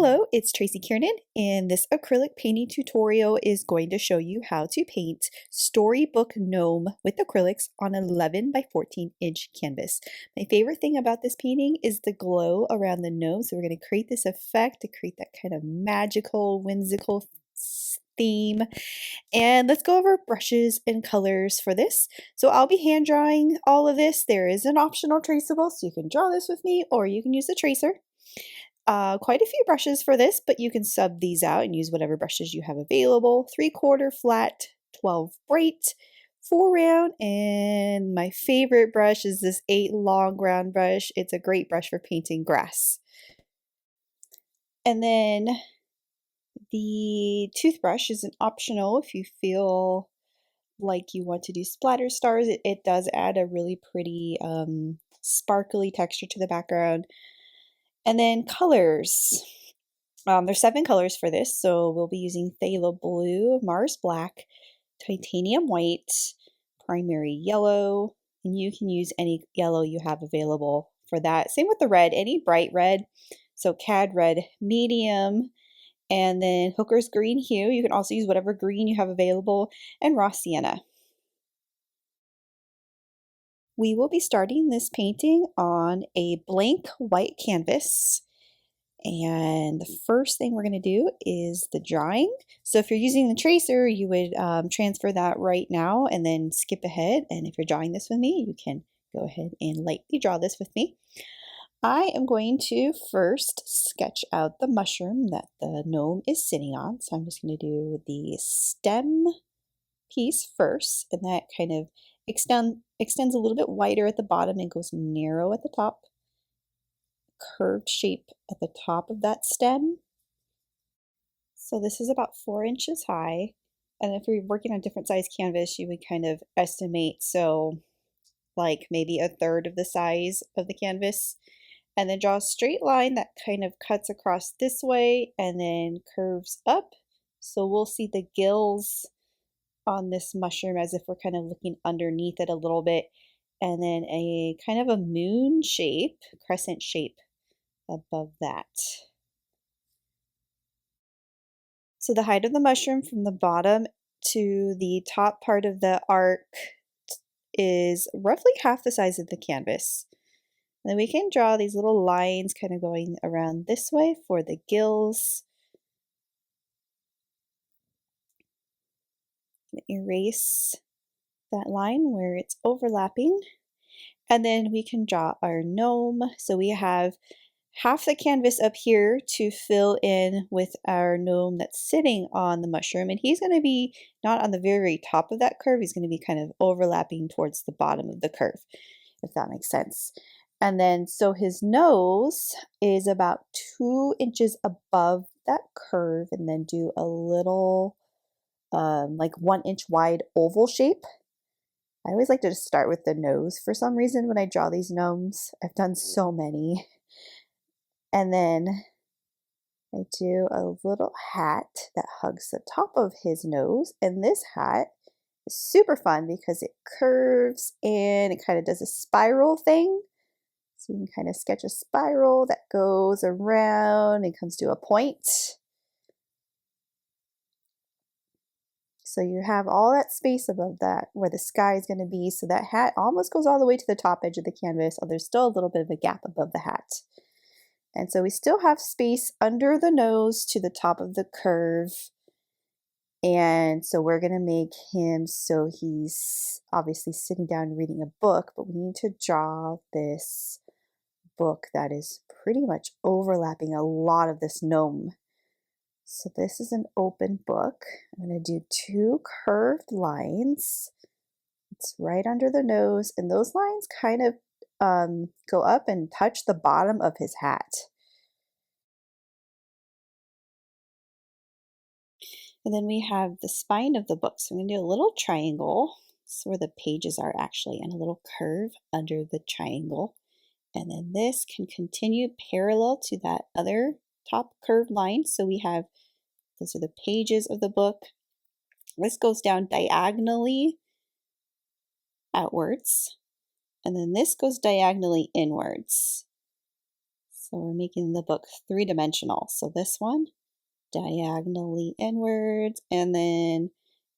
Hello, it's Tracy Kiernan, and this acrylic painting tutorial is going to show you how to paint Storybook Gnome with acrylics on 11 by 14 inch canvas. My favorite thing about this painting is the glow around the gnome, so we're going to create this effect to create that kind of magical, whimsical theme. And let's go over brushes and colors for this. So I'll be hand drawing all of this. There is an optional traceable, so you can draw this with me or you can use the tracer. Quite a few brushes for this, but you can sub these out and use whatever brushes you have available. 3/4 flat, 12 bright, 4 round, and my favorite brush is this 8 long round brush. It's a great brush for painting grass. And then the toothbrush is an optional if you feel like you want to do splatter stars. It does add a really pretty sparkly texture to the background. And then colors. There's 7 colors for this, so we'll be using Phthalo Blue, Mars Black, Titanium White, Primary Yellow, and you can use any yellow you have available for that. Same with the red, any bright red, so Cad Red Medium, and then Hooker's Green Hue. You can also use whatever green you have available, and raw Sienna. We will be starting this painting on a blank white canvas. And the first thing we're going to do is the drawing. So if you're using the tracer, you would transfer that right now and then skip ahead. And if you're drawing this with me, you can go ahead and lightly draw this with me. I am going to first sketch out the mushroom that the gnome is sitting on. So I'm just going to do the stem piece first, and that kind of extends a little bit wider at the bottom and goes narrow at the top. Curved shape at the top of that stem. So this is about 4 inches high, and if you're working on different size canvas, you would kind of estimate, so like maybe 1/3 of the size of the canvas, and then draw a straight line that kind of cuts across this way and then curves up. So we'll see the gills on this mushroom as if we're kind of looking underneath it a little bit, and then a kind of a moon shape, crescent shape above that. So the height of the mushroom from the bottom to the top part of the arc is roughly half the size of the canvas. And then we can draw these little lines kind of going around this way for the gills. Erase that line where it's overlapping. And then we can draw our gnome. So we have half the canvas up here to fill in with our gnome that's sitting on the mushroom, and he's going to be not on the very top of that curve, he's going to be kind of overlapping towards the bottom of the curve, if that makes sense. And then so his nose is about 2 inches above that curve, and then do a little like 1 inch wide oval shape. I always like to just start with the nose for some reason when I draw these gnomes. I've done so many. And then I do a little hat that hugs the top of his nose. And this hat is super fun because it curves and it kind of does a spiral thing. So you can kind of sketch a spiral that goes around and comes to a point. So you have all that space above that where the sky is going to be. So that hat almost goes all the way to the top edge of the canvas. Oh, there's still a little bit of a gap above the hat. And so we still have space under the nose to the top of the curve. And so we're going to make him so he's obviously sitting down reading a book, but we need to draw this book that is pretty much overlapping a lot of this gnome. So this is an open book. I'm going to do 2 curved lines. It's right under the nose, and those lines kind of go up and touch the bottom of his hat. And then we have the spine of the book. So I'm going to do a little triangle. That's where the pages are actually, and a little curve under the triangle. And then this can continue parallel to that other top curved line. So we have, those are the pages of the book. This goes down diagonally outwards. And then this goes diagonally inwards. So we're making the book three-dimensional. So this one diagonally inwards, and then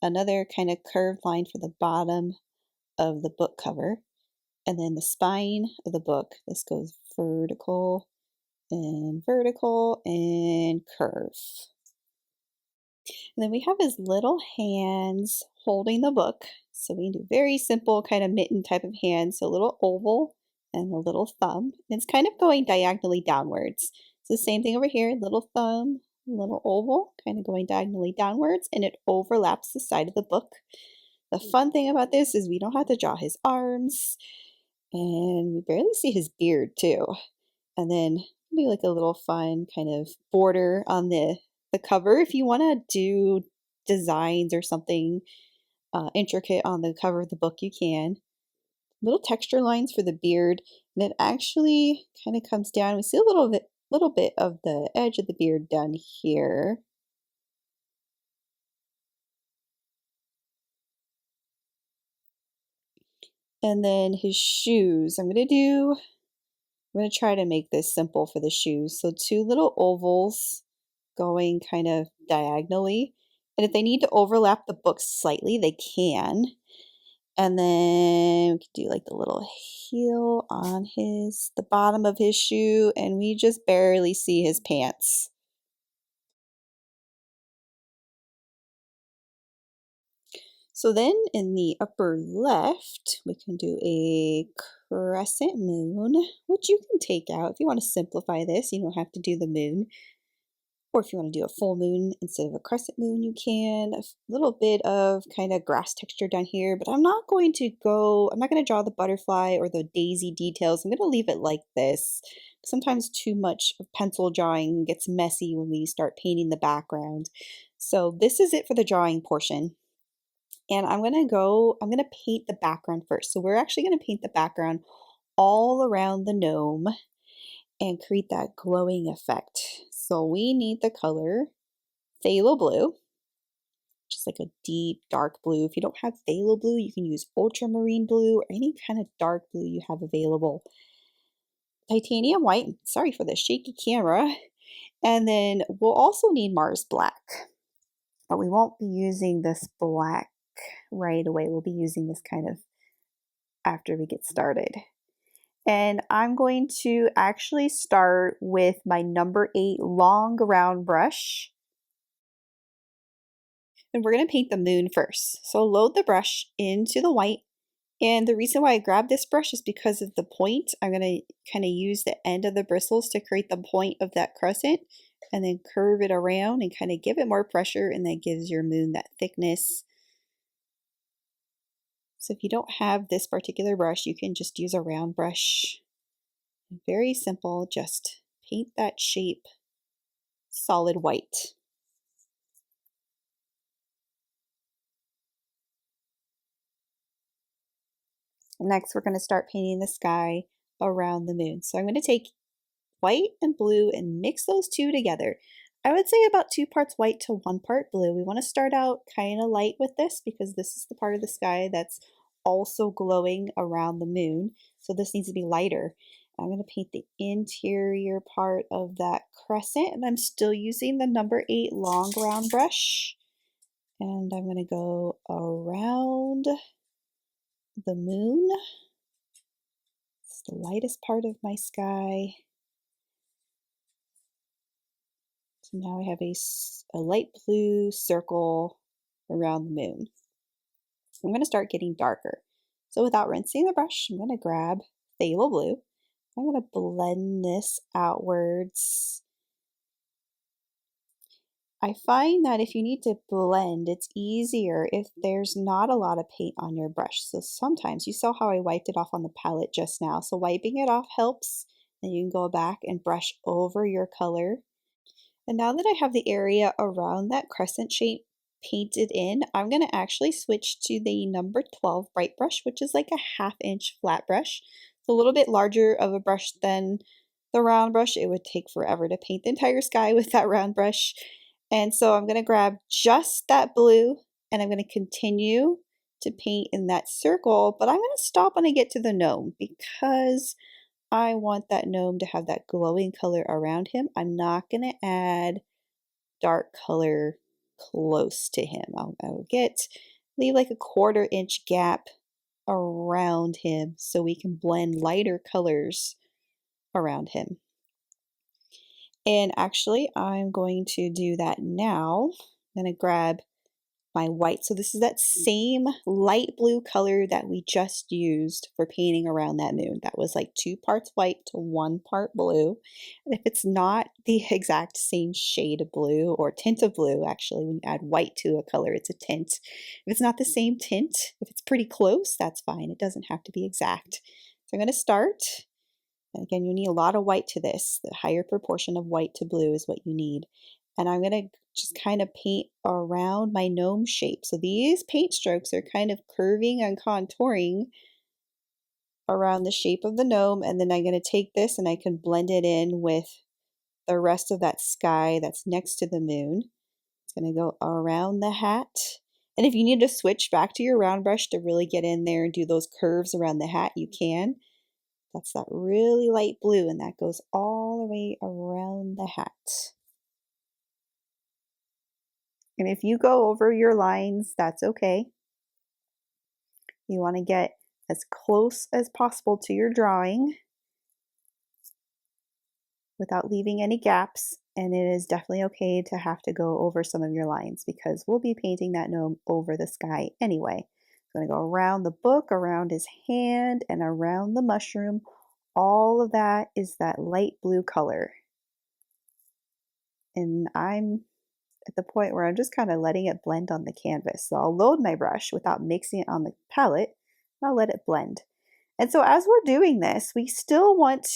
another kind of curved line for the bottom of the book cover. And then the spine of the book, this goes vertical and curve. And then we have his little hands holding the book. So we can do very simple kind of mitten type of hands. So a little oval and a little thumb. And it's kind of going diagonally downwards. So the same thing over here, little thumb, little oval, kind of going diagonally downwards, and it overlaps the side of the book. The fun thing about this is we don't have to draw his arms, and we barely see his beard too. And then maybe like a little fun kind of border on the cover. If you want to do designs or something intricate on the cover of the book, you can. Little texture lines for the beard, and it actually kind of comes down. We see a little bit of the edge of the beard down here. And then his shoes. I'm going to try to make this simple for the shoes. So two little ovals going kind of diagonally. And if they need to overlap the book slightly, they can. And then we could do like the little heel on the bottom of his shoe, and we just barely see his pants. So then in the upper left, we can do a crescent moon, which you can take out. If you want to simplify this, you don't have to do the moon. Or if you want to do a full moon instead of a crescent moon, you can. A little bit of kind of grass texture down here, but I'm not going to draw the butterfly or the daisy details. I'm going to leave it like this. Sometimes too much of pencil drawing gets messy when we start painting the background. So this is it for the drawing portion. And I'm going to paint the background first. So we're actually going to paint the background all around the gnome and create that glowing effect. So we need the color Phthalo Blue, just like a deep dark blue. If you don't have Phthalo Blue, you can use ultramarine blue or any kind of dark blue you have available. Titanium White, sorry for the shaky camera. And then we'll also need Mars Black, but we won't be using this black right away. We'll be using this kind of after we get started. And I'm going to actually start with my number 8 long round brush. And we're going to paint the moon first. So load the brush into the white. And the reason why I grabbed this brush is because of the point. I'm going to kind of use the end of the bristles to create the point of that crescent and then curve it around and kind of give it more pressure, and that gives your moon that thickness. So if you don't have this particular brush, you can just use a round brush. Very simple, just paint that shape solid white. Next, we're going to start painting the sky around the moon. So I'm going to take white and blue and mix those two together. I would say about 2 parts white to 1 part blue. We want to start out kind of light with this because this is the part of the sky that's also glowing around the moon. So this needs to be lighter. I'm going to paint the interior part of that crescent, and I'm still using the number 8 long round brush. And I'm going to go around the moon. It's the lightest part of my sky. So now I have a light blue circle around the moon. I'm going to start getting darker. So without rinsing the brush, I'm going to grab Phthalo Blue. I'm going to blend this outwards. I find that if you need to blend, it's easier if there's not a lot of paint on your brush. So sometimes, you saw how I wiped it off on the palette just now. So wiping it off helps. Then you can go back and brush over your color. And now that I have the area around that crescent shape painted in, I'm going to actually switch to the number 12 bright brush, which is like a 1/2 inch flat brush. It's a little bit larger of a brush than the round brush. It would take forever to paint the entire sky with that round brush. And so I'm going to grab just that blue, and I'm going to continue to paint in that circle, but I'm going to stop when I get to the gnome because I want that gnome to have that glowing color around him, I'm not going to add dark color close to him. I'll leave like a 1/4 inch gap around him so we can blend lighter colors around him. And actually, I'm going to do that now. I'm going to grab my white. So this is that same light blue color that we just used for painting around that moon. That was like 2 parts white to 1 part blue. And if it's not the exact same shade of blue or tint of blue, actually, when you add white to a color, it's a tint. If it's not the same tint, if it's pretty close, that's fine. It doesn't have to be exact. So I'm going to start. And again, you need a lot of white to this. The higher proportion of white to blue is what you need. And I'm going to just kind of paint around my gnome shape. So these paint strokes are kind of curving and contouring around the shape of the gnome. And then I'm going to take this and I can blend it in with the rest of that sky that's next to the moon. It's going to go around the hat. And if you need to switch back to your round brush to really get in there and do those curves around the hat, you can. That's that really light blue, and that goes all the way around the hat. And if you go over your lines, that's okay. You want to get as close as possible to your drawing without leaving any gaps. And it is definitely okay to have to go over some of your lines because we'll be painting that gnome over the sky anyway. I'm going to go around the book, around his hand, and around the mushroom. All of that is that light blue color. And I'm at the point where I'm just kind of letting it blend on the canvas. So I'll load my brush without mixing it on the palette, and I'll let it blend. And so as we're doing this, we still want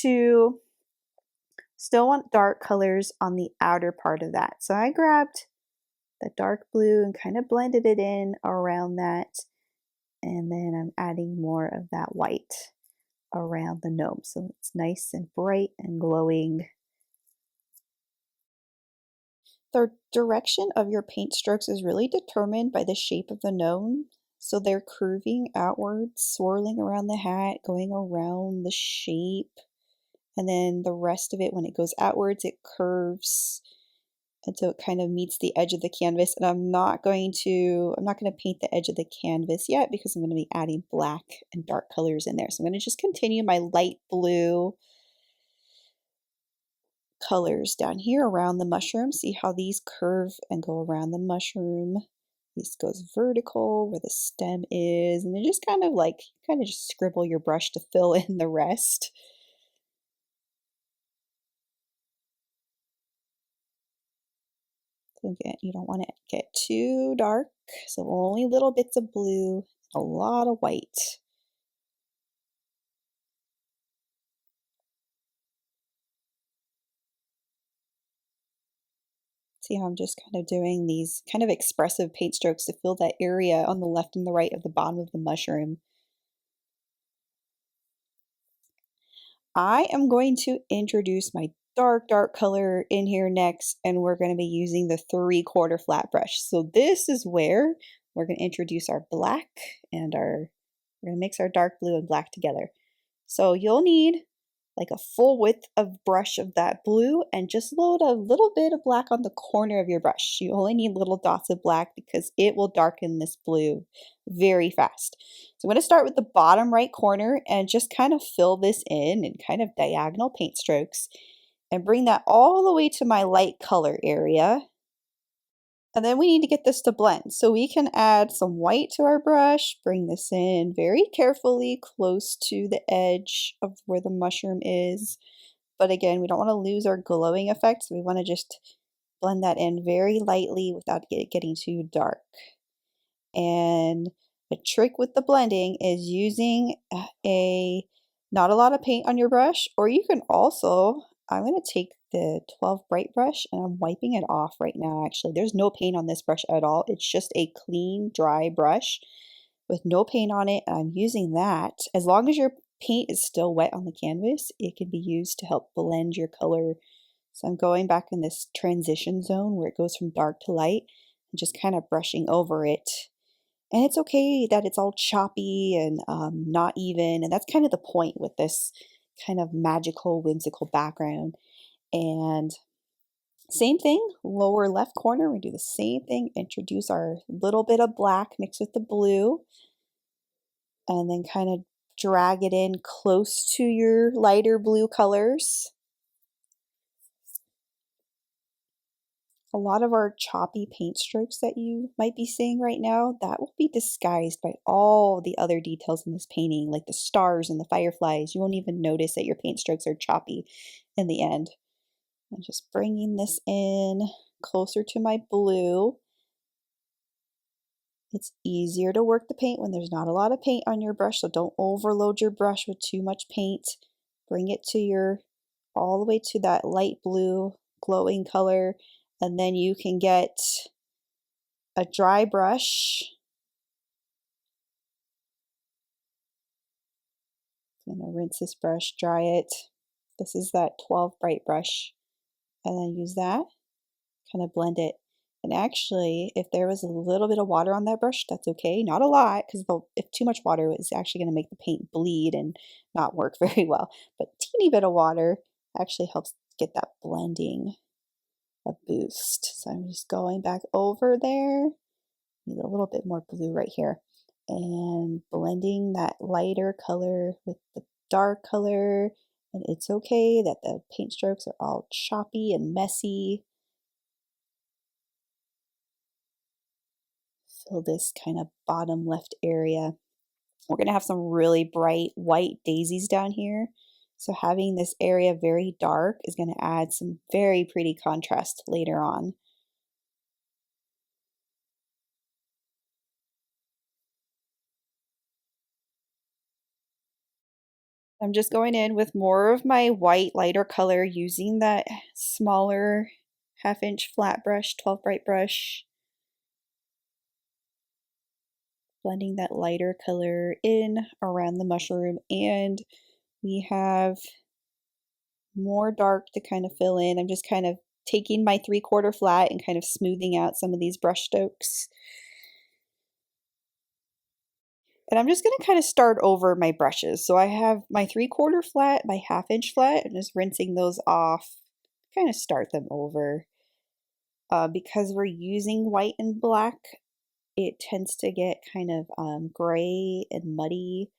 dark colors on the outer part of that. So I grabbed the dark blue and kind of blended it in around that. And then I'm adding more of that white around the gnome. So it's nice and bright and glowing. The direction of your paint strokes is really determined by the shape of the gnome. So they're curving outwards, swirling around the hat, going around the shape. And then the rest of it, when it goes outwards, it curves. And so it kind of meets the edge of the canvas. And I'm not going to paint the edge of the canvas yet because I'm going to be adding black and dark colors in there. So I'm going to just continue my light blue colors down here around the mushroom. See how these curve and go around the mushroom. This goes vertical where the stem is, and then just kind of just scribble your brush to fill in the rest. So again, you don't want to get too dark, so only little bits of blue, a lot of white. See how I'm just kind of doing these kind of expressive paint strokes to fill that area on the left and the right of the bottom of the mushroom. I am going to introduce my dark color in here next, and we're going to be using the 3/4 flat brush. So this is where we're going to introduce our black and we're going to mix our dark blue and black together. So you'll need like a full width of brush of that blue and just load a little bit of black on the corner of your brush. You only need little dots of black because it will darken this blue very fast. So I'm going to start with the bottom right corner and just kind of fill this in kind of diagonal paint strokes and bring that all the way to my light color area. And then we need to get this to blend. So we can add some white to our brush, bring this in very carefully close to the edge of where the mushroom is. But again, we don't want to lose our glowing effect, so we want to just blend that in very lightly without it getting too dark. And the trick with the blending is using not a lot of paint on your brush, or you can also, I'm going to take the 12 bright brush and I'm wiping it off right now. Actually, there's no paint on this brush at all. It's just a clean, dry brush with no paint on it. And I'm using that. As long as your paint is still wet on the canvas, it can be used to help blend your color. So I'm going back in this transition zone where it goes from dark to light and just kind of brushing over it. And it's okay that it's all choppy and not even. And that's kind of the point with this kind of magical, whimsical background. And same thing, lower left corner, we do the same thing, introduce our little bit of black mixed with the blue, and then kind of drag it in close to your lighter blue colors. A lot of our choppy paint strokes that you might be seeing right now, that will be disguised by all the other details in this painting, like the stars and the fireflies. You won't even notice that your paint strokes are choppy in the end. I'm just bringing this in closer to my blue. It's easier to work the paint when there's not a lot of paint on your brush, so don't overload your brush with too much paint. Bring it to all the way to that light blue glowing color, and then you can get a dry brush. I'm gonna rinse this brush, dry it. This is that 12 bright brush, and then use that, kind of blend it. And actually, if there was a little bit of water on that brush, that's okay. Not a lot, because if too much water is actually going to make the paint bleed and not work very well. But a teeny bit of water actually helps get that blending a boost. So I'm just going back over there. Need a little bit more blue right here. And blending that lighter color with the dark color. And it's okay that the paint strokes are all choppy and messy. Fill this kind of bottom left area. We're going to have some really bright white daisies down here. So having this area very dark is going to add some very pretty contrast later on. I'm just going in with more of my white lighter color using that smaller 1/2 inch flat brush, 12 bright brush. Blending that lighter color in around the mushroom, and we have more dark to kind of fill in. I'm just kind of taking my 3/4 flat and kind of smoothing out some of these brush strokes. And I'm just going to kind of start over my brushes. So I have my 3/4 flat, my 1/2 inch flat, and just rinsing those off, kind of start them over. Because we're using white and black, it tends to get kind of gray and muddy.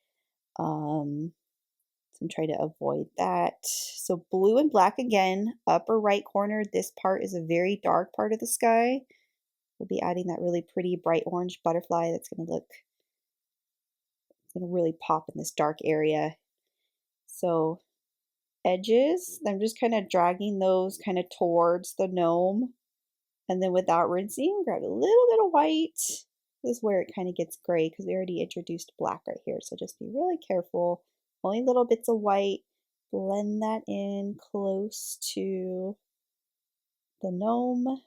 So I'm trying to avoid that. So blue and black again, upper right corner. This part is a very dark part of the sky. We'll be adding that really pretty bright orange butterfly that's going to really pop in this dark area. So edges, I'm just kind of dragging those kind of towards the gnome. And then without rinsing, grab a little bit of white. This is where it kind of gets gray because we already introduced black right here. So just be really careful. Only little bits of white. Blend that in close to the gnome.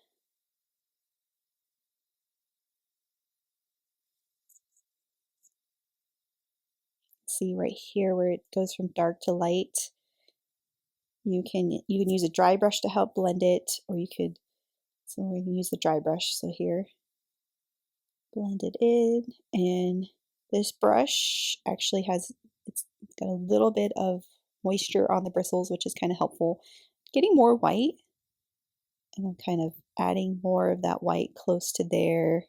See right here where it goes from dark to light. You can use a dry brush to help blend it, or you could, so we can use the dry brush. So here, blend it in, and this brush actually it's got a little bit of moisture on the bristles, which is kind of helpful. Getting more white, and I'm kind of adding more of that white close to there.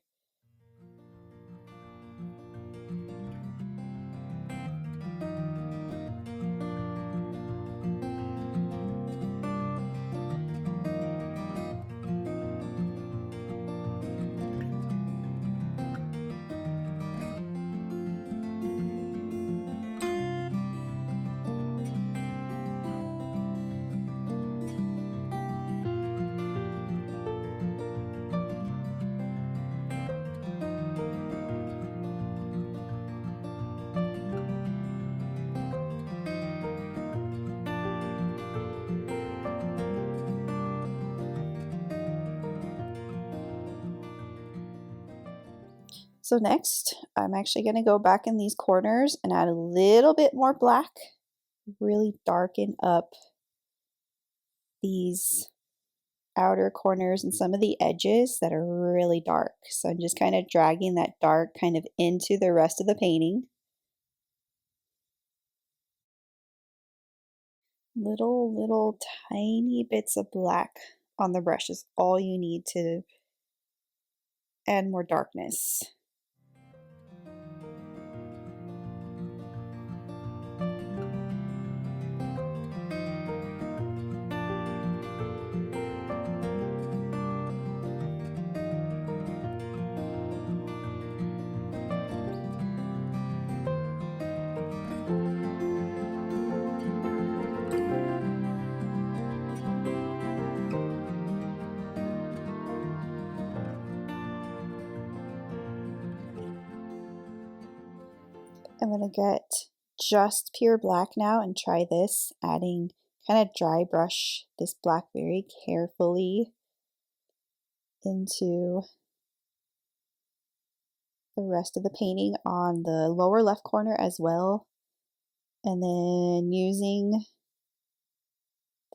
So next, I'm actually going to go back in these corners and add a little bit more black, really darken up these outer corners and some of the edges that are really dark. So I'm just kind of dragging that dark kind of into the rest of the painting. Little tiny bits of black on the brush is all you need to add more darkness. I'm going to get just pure black now and try this, adding kind of dry brush this black very carefully into the rest of the painting on the lower left corner as well. And then using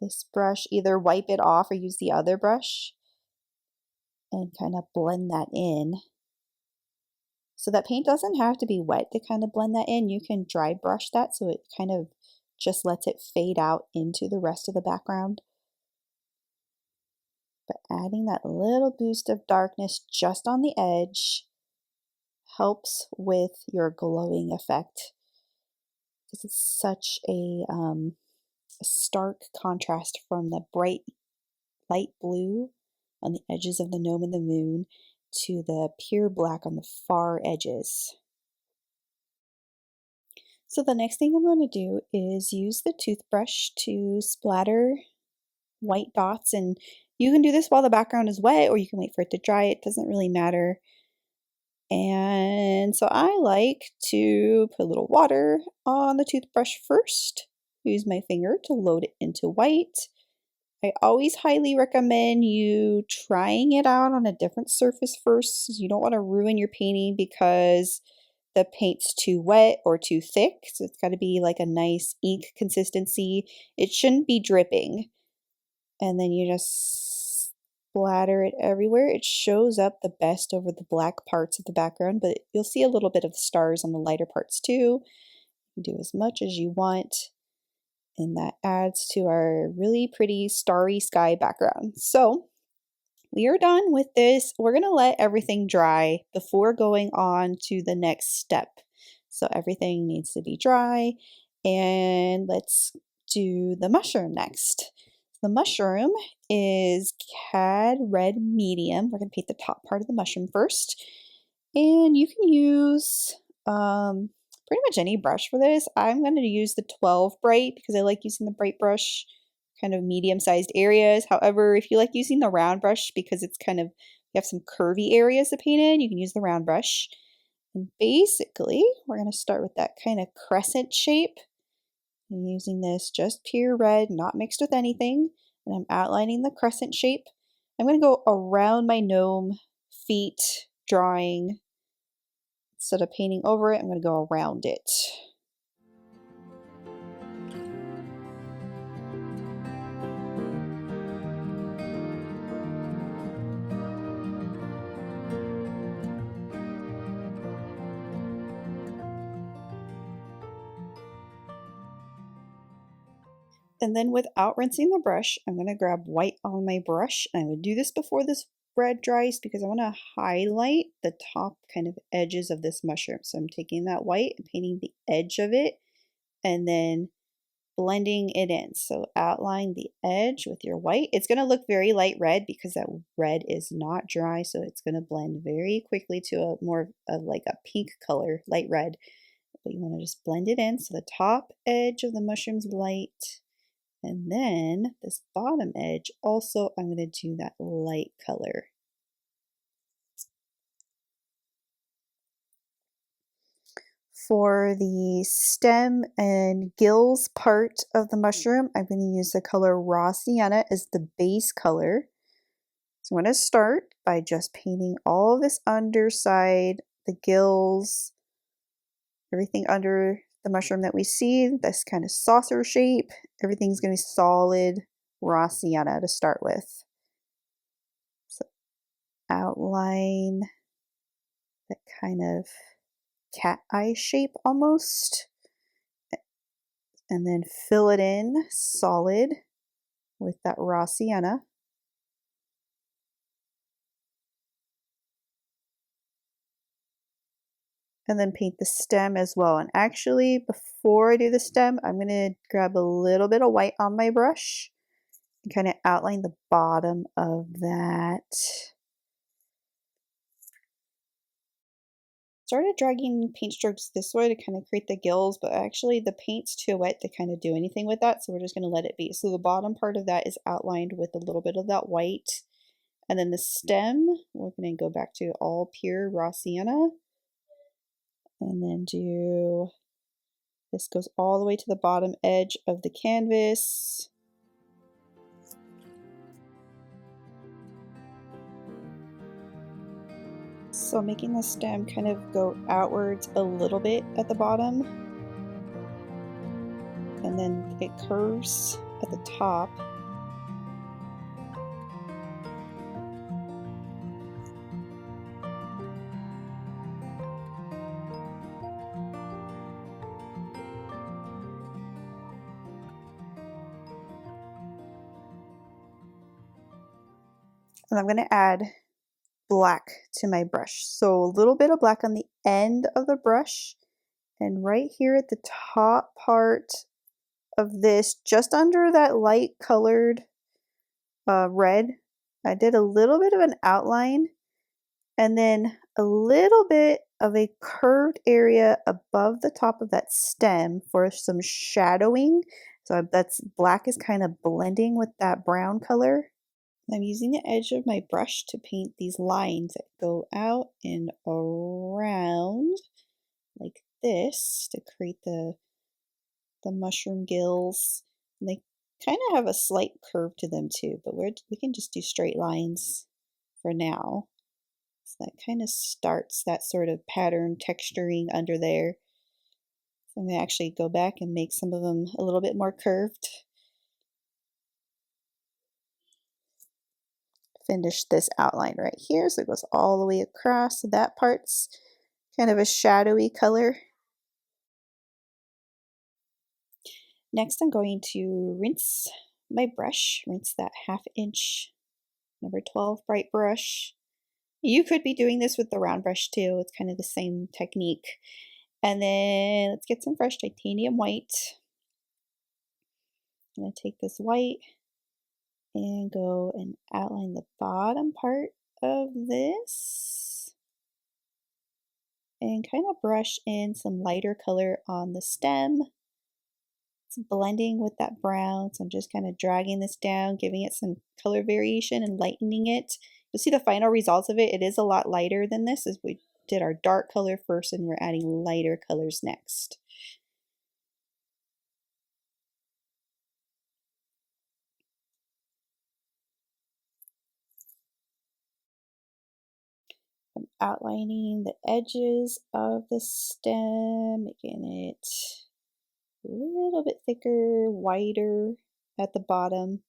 this brush, either wipe it off or use the other brush and kind of blend that in. So that paint doesn't have to be wet to kind of blend that in. You can dry brush that so it kind of just lets it fade out into the rest of the background. But adding that little boost of darkness just on the edge helps with your glowing effect, because it's such a stark contrast from the bright light blue on the edges of the gnome and the moon to the pure black on the far edges. So the next thing I'm going to do is use the toothbrush to splatter white dots, and you can do this while the background is wet or you can wait for it to dry. It doesn't really matter. And so I like to put a little water on the toothbrush first, use my finger to load it into white. I always highly recommend you trying it out on a different surface first. You don't want to ruin your painting because the paint's too wet or too thick. So it's got to be like a nice ink consistency. It shouldn't be dripping. And then you just splatter it everywhere. It shows up the best over the black parts of the background, but you'll see a little bit of the stars on the lighter parts too. You can do as much as you want, and that adds to our really pretty starry sky background. So we are done with this. We're going to let everything dry before going on to the next step. So everything needs to be dry, and let's do the mushroom next. The mushroom is Cad Red Medium. We're going to paint the top part of the mushroom first. And you can use pretty much any brush for this. I'm going to use the 12 bright because I like using the bright brush, kind of medium-sized areas. However, if you like using the round brush because it's kind of, you have some curvy areas to paint in, you can use the round brush. And basically, we're going to start with that kind of crescent shape. I'm using this just pure red, not mixed with anything, and I'm outlining the crescent shape. I'm going to go around my gnome feet, drawing. Instead of painting over it, I'm going to go around it. And then without rinsing the brush, I'm going to grab white on my brush. And I'm going to do this before this red dries because I want to highlight the top kind of edges of this mushroom. So I'm taking that white and painting the edge of it and then blending it in. So outline the edge with your white. It's going to look very light red because that red is not dry. So it's going to blend very quickly to a more of like a pink color, light red. But you want to just blend it in. So the top edge of the mushroom's light. And then this bottom edge, also I'm going to do that light color. For the stem and gills part of the mushroom, I'm going to use the color Raw Sienna as the base color. So I'm going to start by just painting all this underside, the gills, everything under the mushroom that we see, this kind of saucer shape. Everything's going to be solid Raw Sienna to start with. So outline that kind of cat eye shape almost. and then fill it in solid with that raw sienna. And then paint the stem as well. And actually, before I do the stem, I'm going to grab a little bit of white on my brush and kind of outline the bottom of that. Started dragging paint strokes this way to kind of create the gills, but actually the paint's too wet to kind of do anything with that, so we're just going to let it be. So the bottom part of that is outlined with a little bit of that white. And then the stem, we're going to go back to all pure raw sienna. And then do, this goes all the way to the bottom edge of the canvas. So making the stem kind of go outwards a little bit at the bottom. And then it curves at the top. And I'm going to add black to my brush. So a little bit of black on the end of the brush, and right here at the top part of this, just under that light colored red, I did a little bit of an outline, and then a little bit of a curved area above the top of that stem for some shadowing. So that's black is kind of blending with that brown color. I'm using the edge of my brush to paint these lines that go out and around like this to create the mushroom gills. And they kind of have a slight curve to them too, but we can just do straight lines for now. So that kind of starts that sort of pattern texturing under there. So I'm going to actually go back and make some of them a little bit more curved. Finish this outline right here, so it goes all the way across. So that part's kind of a shadowy color. Next, I'm going to rinse my brush, rinse that 1/2 inch number 12 bright brush. You could be doing this with the round brush too, it's kind of the same technique. And then let's get some fresh titanium white. I'm going to take this white and go and outline the bottom part of this and kind of brush in some lighter color on the stem. It's blending with that brown, so I'm just kind of dragging this down, giving it some color variation and lightening it. You'll see the final results of it. It is a lot lighter than this, as we did our dark color first and we're adding lighter colors next. I'm outlining the edges of the stem, making it a little bit thicker, wider at the bottom.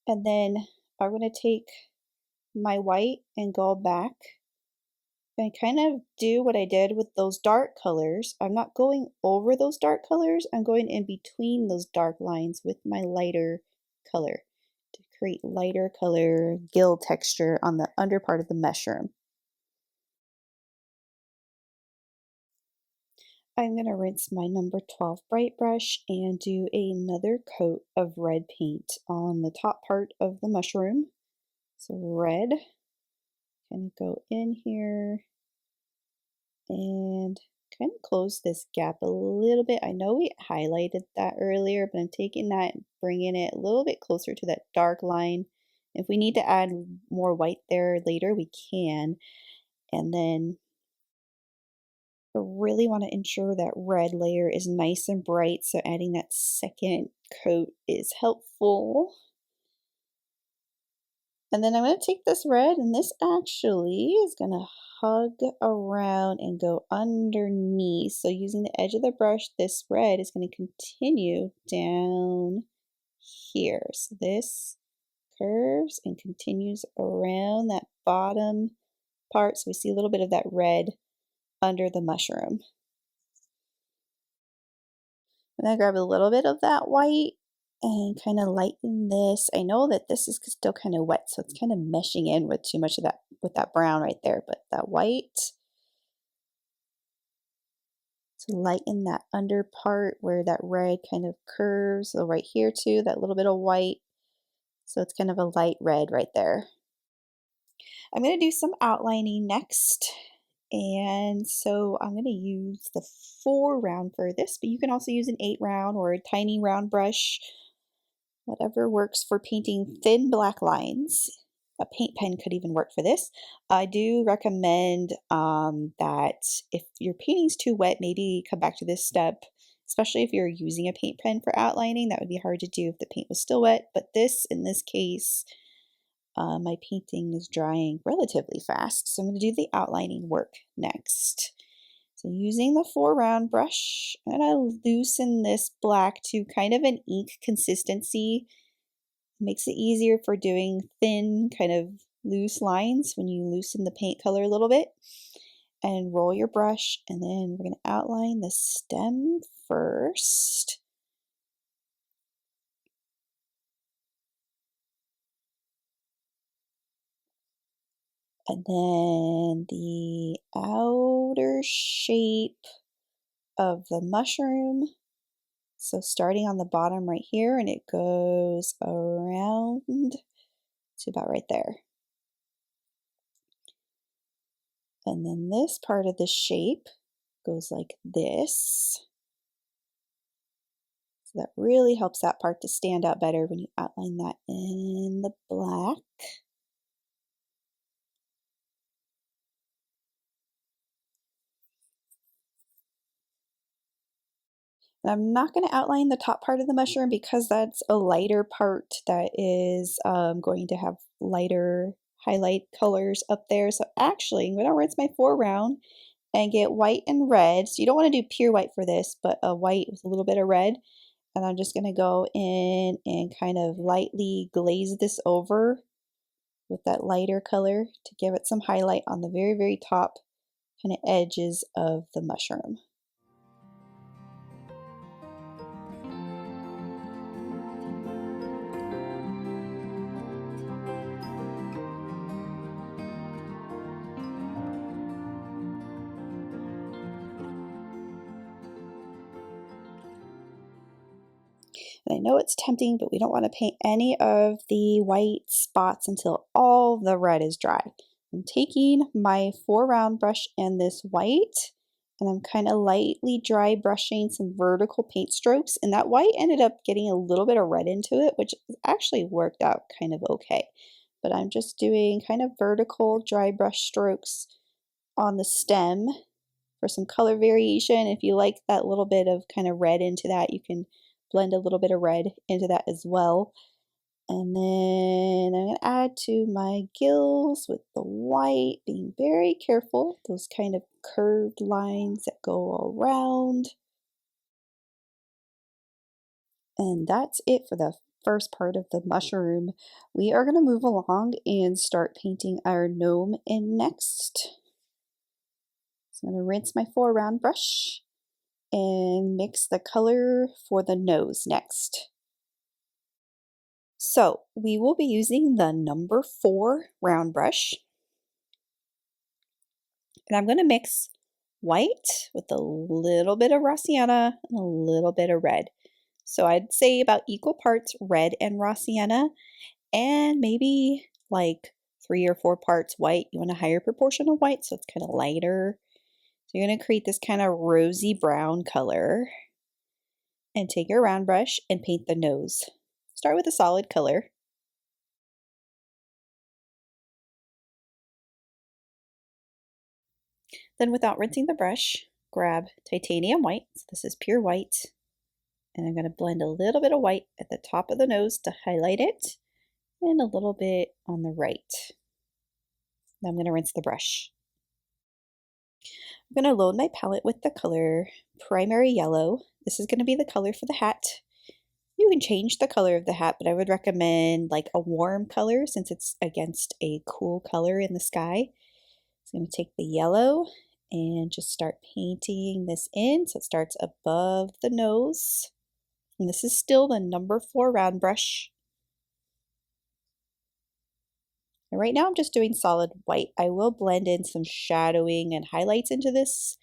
And then I'm going to take my white and go back and kind of do what I did with those dark colors. I'm not going over those dark colors, I'm going in between those dark lines with my lighter color to create lighter color gill texture on the under part of the mushroom. I'm going to rinse my number 12 bright brush and do another coat of red paint on the top part of the mushroom. So red, kind of go in here and kind of close this gap a little bit. I know we highlighted that earlier, but I'm taking that and bringing it a little bit closer to that dark line. If we need to add more white there later, we can. And then I really want to ensure that red layer is nice and bright, so adding that second coat is helpful. And then I'm going to take this red, and this actually is going to hug around and go underneath. So using the edge of the brush, this red is going to continue down here. So this curves and continues around that bottom part. So we see a little bit of that red under the mushroom. I'm going to grab a little bit of that white and kind of lighten this. I know that this is still kind of wet, so it's kind of meshing in with too much of that, with that brown right there, but that white to lighten that under part where that red kind of curves. So right here too, that little bit of white. So it's kind of a light red right there. I'm going to do some outlining next. And so I'm going to use the 4 round for this, but you can also use an 8 round or a tiny round brush, whatever works for painting thin black lines. A paint pen could even work for this. I do recommend that if your painting's too wet, maybe come back to this step, especially if you're using a paint pen for outlining. That would be hard to do if the paint was still wet, but this, in this case, my painting is drying relatively fast, so I'm going to do the outlining work next. So using the 4 round brush, I'm going to loosen this black to kind of an ink consistency. It makes it easier for doing thin, kind of loose lines when you loosen the paint color a little bit. And roll your brush, and then we're going to outline the stem first. And then the outer shape of the mushroom. So starting on the bottom right here, and it goes around to about right there. And then this part of the shape goes like this. So that really helps that part to stand out better when you outline that in the black. And I'm not going to outline the top part of the mushroom because that's a lighter part that is going to have lighter highlight colors up there. So actually, I'm going to rinse my 4 round and get white and red. So you don't want to do pure white for this, but a white with a little bit of red. And I'm just going to go in and kind of lightly glaze this over with that lighter color to give it some highlight on the very, very top kind of edges of the mushroom. And I know it's tempting, but we don't want to paint any of the white spots until all the red is dry. I'm taking my 4 round brush and this white, and I'm kind of lightly dry brushing some vertical paint strokes, and that white ended up getting a little bit of red into it, which actually worked out kind of okay. But I'm just doing kind of vertical dry brush strokes on the stem for some color variation. If you like that little bit of kind of red into that, you can blend a little bit of red into that as well. And then I'm going to add to my gills with the white, being very careful, those kind of curved lines that go around. And that's it for the first part of the mushroom. We are going to move along and start painting our gnome in next. So I'm going to rinse my 4 round brush and mix the color for the nose next. So we will be using the number 4 round brush, and I'm going to mix white with a little bit of raw sienna and a little bit of red. So I'd say about equal parts red and raw sienna, and maybe like 3 or 4 parts white. You want a higher proportion of white so it's kind of lighter. So you're going to create this kind of rosy brown color. And take your round brush and paint the nose. Start with a solid color. Then without rinsing the brush, grab titanium white. So this is pure white. And I'm going to blend a little bit of white at the top of the nose to highlight it, and a little bit on the right. Now I'm going to rinse the brush. I'm going to load my palette with the color Primary Yellow. This is going to be the color for the hat. You you can change the color of the hat, but I would recommend like a warm color since it's against a cool color in the sky. So I'm going to take the yellow and just start painting this in. So it starts above the nose. And this is still the number 4 round brush. And right now I'm just doing solid white. I will blend in some shadowing and highlights into this.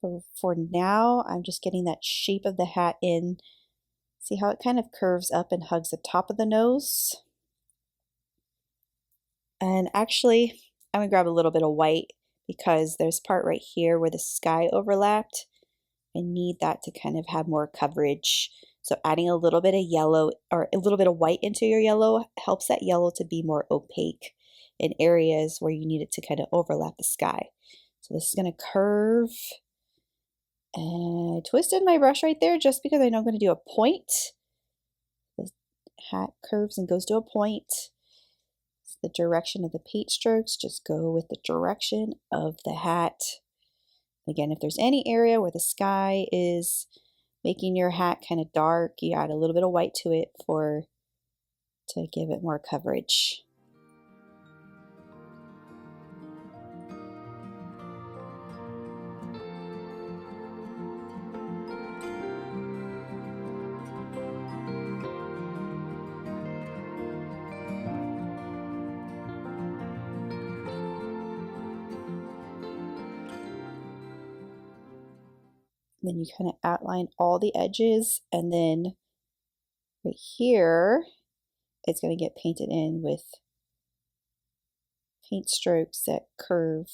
But for now, I'm just getting that shape of the hat in. See how it kind of curves up and hugs the top of the nose? And actually, I'm gonna grab a little bit of white because there's part right here where the sky overlapped. I need that to kind of have more coverage. So adding a little bit of yellow or a little bit of white into your yellow helps that yellow to be more opaque in areas where you need it to kind of overlap the sky. So this is going to curve, and I twisted my brush right there just because I know I'm going to do a point. The hat curves and goes to a point. So the direction of the paint strokes just go with the direction of the hat. Again, if there's any area where the sky is making your hat kind of dark, you add a little bit of white to it to give it more coverage. Then you kind of outline all the edges, and then right here it's going to get painted in with paint strokes that curve.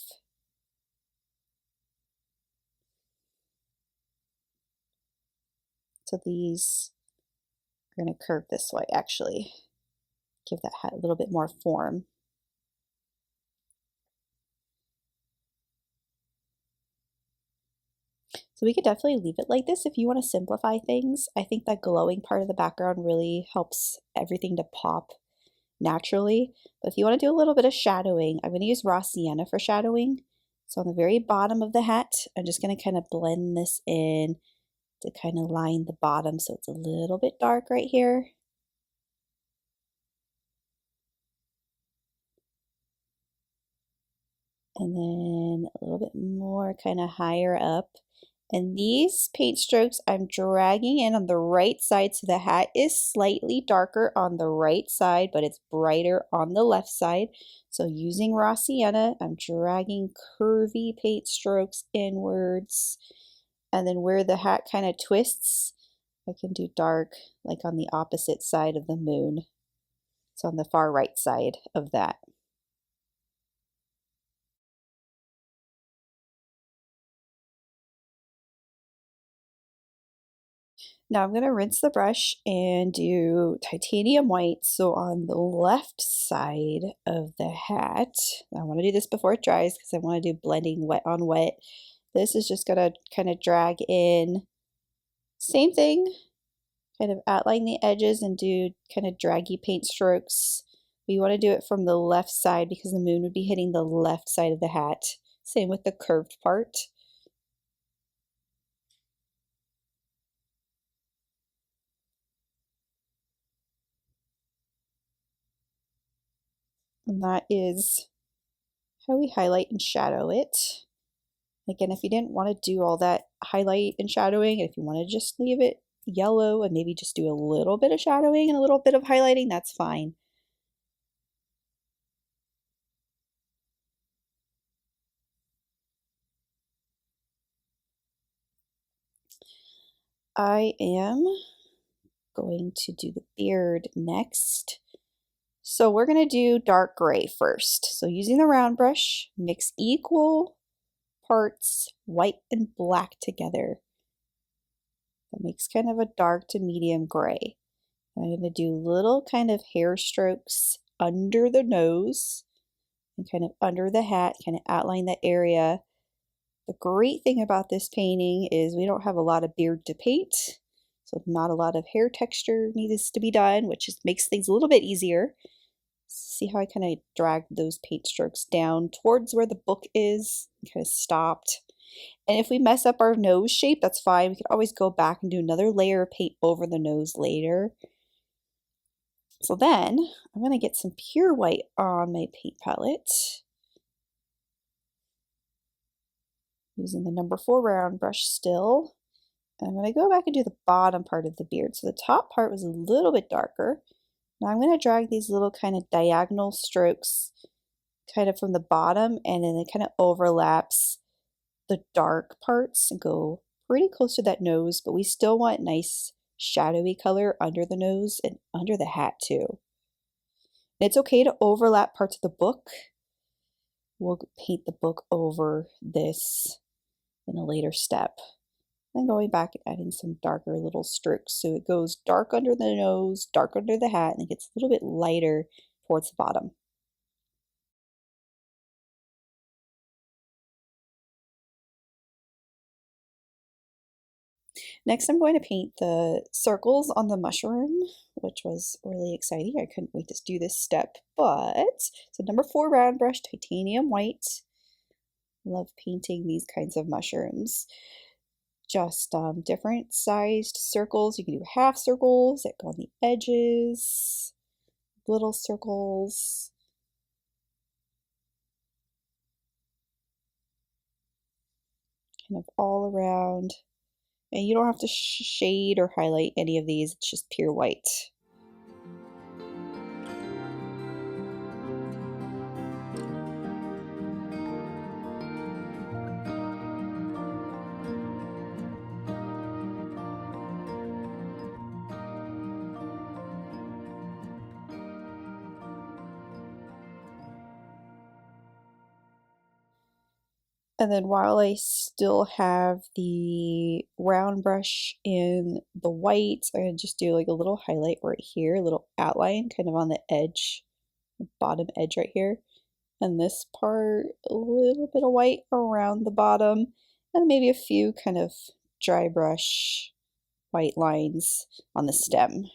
So these are going to curve this way, actually. Give that hat a little bit more form. So we could definitely leave it like this if you want to simplify things. I think that glowing part of the background really helps everything to pop naturally. But if you want to do a little bit of shadowing, I'm going to use raw sienna for shadowing. So on the very bottom of the hat, I'm just going to kind of blend this in to kind of line the bottom so it's a little bit dark right here. And then a little bit more kind of higher up. And these paint strokes I'm dragging in on the right side, so the hat is slightly darker on the right side, but it's brighter on the left side. So using raw sienna, I'm dragging curvy paint strokes inwards. And then where the hat kind of twists, I can do dark like on the opposite side of the moon. So on the far right side of that. Now I'm going to rinse the brush and do titanium white. So on the left side of the hat, I want to do this before it dries because I want to do blending wet on wet. This is just going to kind of drag in, same thing, kind of outline the edges and do kind of draggy paint strokes. But you want to do it from the left side because the moon would be hitting the left side of the hat. Same with the curved part. And that is how we highlight and shadow it. Again, if you didn't want to do all that highlight and shadowing, if you want to just leave it yellow and maybe just do a little bit of shadowing and a little bit of highlighting, that's fine. I am going to do the beard next. So we're going to do dark gray first. So using the round brush, mix equal parts white and black together. That makes kind of a dark to medium gray. I'm going to do little kind of hair strokes under the nose and kind of under the hat, kind of outline that area. The great thing about this painting is we don't have a lot of beard to paint, so not a lot of hair texture needs to be done, which just makes things a little bit easier. See how I kind of dragged those paint strokes down towards where the book is and kind of stopped. And if we mess up our nose shape, that's fine. We can always go back and do another layer of paint over the nose later. So then I'm going to get some pure white on my paint palette, using the number 4 round brush still. And I'm going to go back and do the bottom part of the beard. So the top part was a little bit darker. Now I'm going to drag these little kind of diagonal strokes kind of from the bottom, and then it kind of overlaps the dark parts and go pretty close to that nose, but we still want nice shadowy color under the nose and under the hat too. It's okay to overlap parts of the book. We'll paint the book over this in a later step. Then going back and adding some darker little strokes. So it goes dark under the nose, dark under the hat, and it gets a little bit lighter towards the bottom. Next, I'm going to paint the circles on the mushroom, which was really exciting. I couldn't wait to do this step, so number 4 round brush, titanium white. Love painting these kinds of mushrooms. Just different sized circles. You can do half circles that go on the edges, little circles. Kind of all around. And you don't have to shade or highlight any of these, it's just pure white. And then while I still have the round brush in the white, I'm going to just do like a little highlight right here, a little outline kind of on the edge, the bottom edge right here. And this part, a little bit of white around the bottom, and maybe a few kind of dry brush white lines on the stem.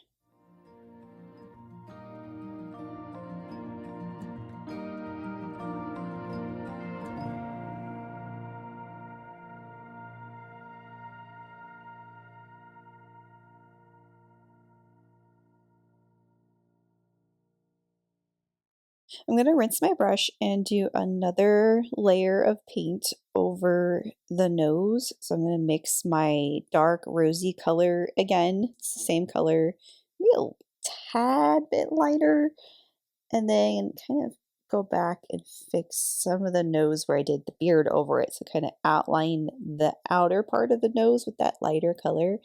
I'm going to rinse my brush and do another layer of paint over the nose. So I'm going to mix my dark rosy color again. It's the same color, maybe a tad bit lighter, and then kind of go back and fix some of the nose where I did the beard over it. So kind of outline the outer part of the nose with that lighter color.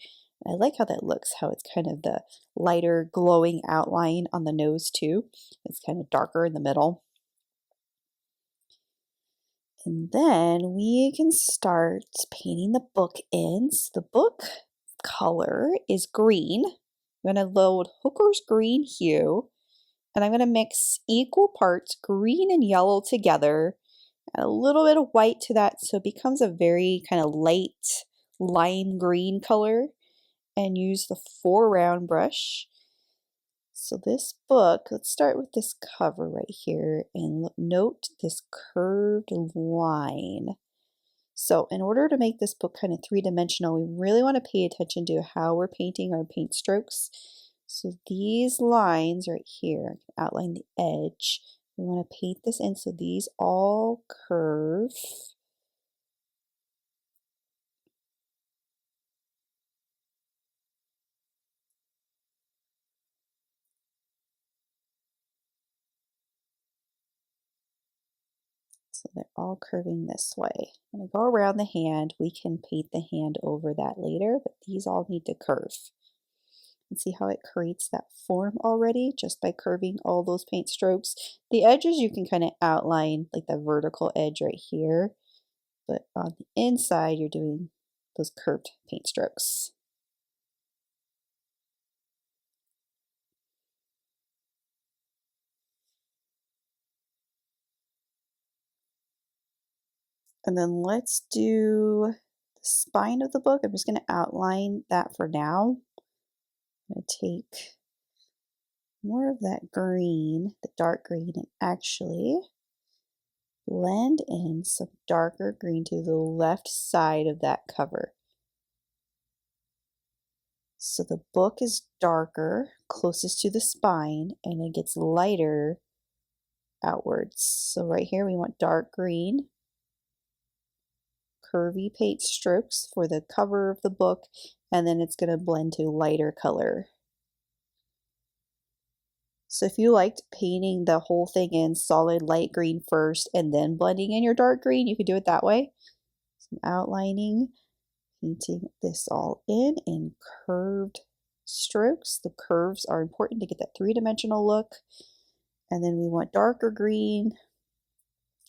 I like how that looks, how it's kind of the lighter glowing outline on the nose too. It's kind of darker in the middle. And then we can start painting the book in. So the book color is green. I'm going to load Hooker's Green Hue, and I'm going to mix equal parts green and yellow together, and a little bit of white to that so it becomes a very kind of light lime green color, and use the 4 round brush. So this book, let's start with this cover right here and note this curved line. So in order to make this book kind of 3-dimensional, we really want to pay attention to how we're painting our paint strokes. So these lines right here, outline the edge. We want to paint this in so these all curve. So they're all curving this way. When I go around the hand, we can paint the hand over that later, but these all need to curve. And see how it creates that form already just by curving all those paint strokes. The edges you can kind of outline like the vertical edge right here, but on the inside you're doing those curved paint strokes. And then let's do the spine of the book. I'm just going to outline that for now. I'm going to take more of that green, the dark green, and actually blend in some darker green to the left side of that cover. So the book is darker, closest to the spine, and it gets lighter outwards. So right here we want dark green, curvy paint strokes for the cover of the book, and then it's going to blend to lighter color. So if you liked painting the whole thing in solid light green first and then blending in your dark green, you could do it that way. Some outlining, painting this all in curved strokes. The curves are important to get that three-dimensional look. And then we want darker green.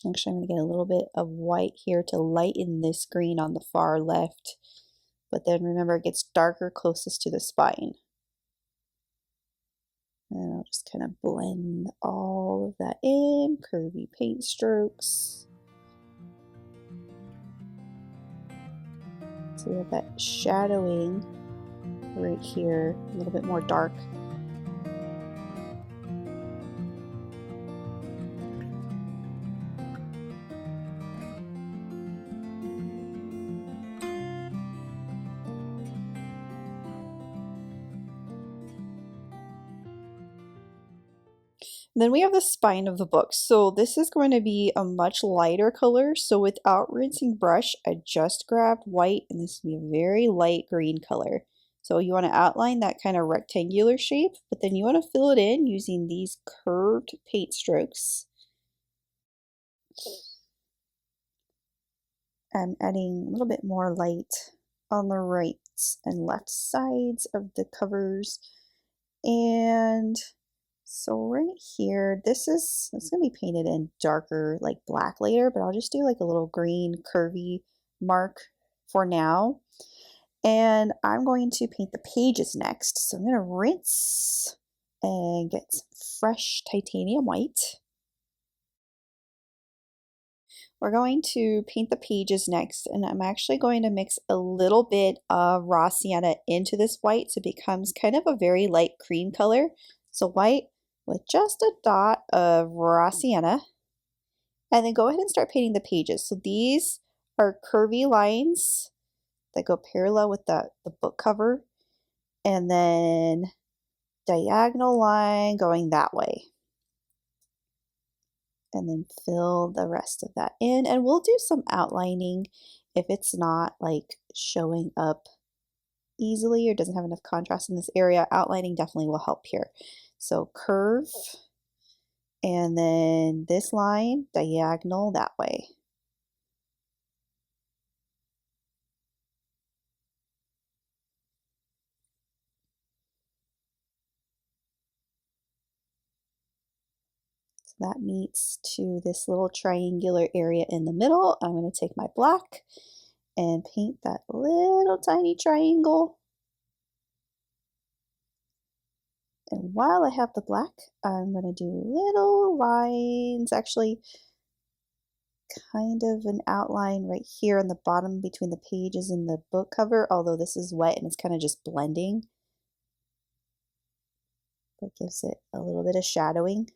Actually, I'm going to get a little bit of white here to lighten this green on the far left. But then remember, it gets darker closest to the spine. And I'll just kind of blend all of that in, curvy paint strokes. So we have that shadowing right here, a little bit more dark. Then we have the spine of the book. So this is going to be a much lighter color. So without rinsing brush, I just grabbed white, and this will be a very light green color. So you want to outline that kind of rectangular shape, but then you want to fill it in using these curved paint strokes. I'm adding a little bit more light on the right and left sides of the covers. And so right here, it's going to be painted in darker, like black later, but I'll just do like a little green curvy mark for now. And I'm going to paint the pages next. So I'm going to rinse and get some fresh titanium white. We're going to paint the pages next, and I'm actually going to mix a little bit of raw sienna into this white so it becomes kind of a very light cream color. So white with just a dot of raw sienna, and then go ahead and start painting the pages. So these are curvy lines that go parallel with the book cover, and then diagonal line going that way. And then fill the rest of that in, and we'll do some outlining if it's not like showing up easily or doesn't have enough contrast in this area. Outlining definitely will help here. So curve, and then this line diagonal that way. So that meets to this little triangular area in the middle. I'm going to take my black and paint that little tiny triangle. And while I have the black, I'm going to do little lines, actually kind of an outline right here on the bottom between the pages in the book cover, although this is wet and it's kind of just blending. That gives it a little bit of shadowing.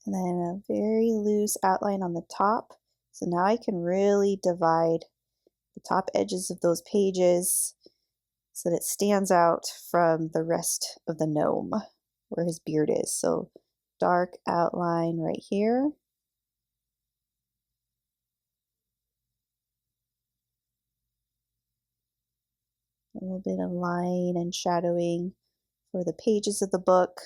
And then a very loose outline on the top. So now I can really divide the top edges of those pages so that it stands out from the rest of the gnome where his beard is. So dark outline right here. A little bit of line and shadowing for the pages of the book.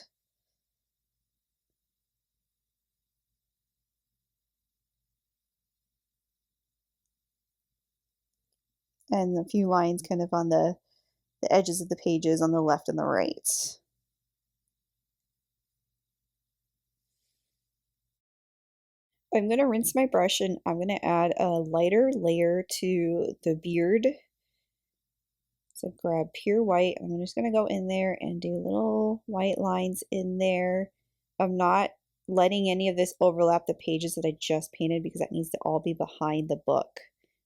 And a few lines kind of on the edges of the pages on the left and the right. I'm going to rinse my brush, and I'm going to add a lighter layer to the beard. So grab pure white. I'm just going to go in there and do little white lines in there. I'm not letting any of this overlap the pages that I just painted because that needs to all be behind the book.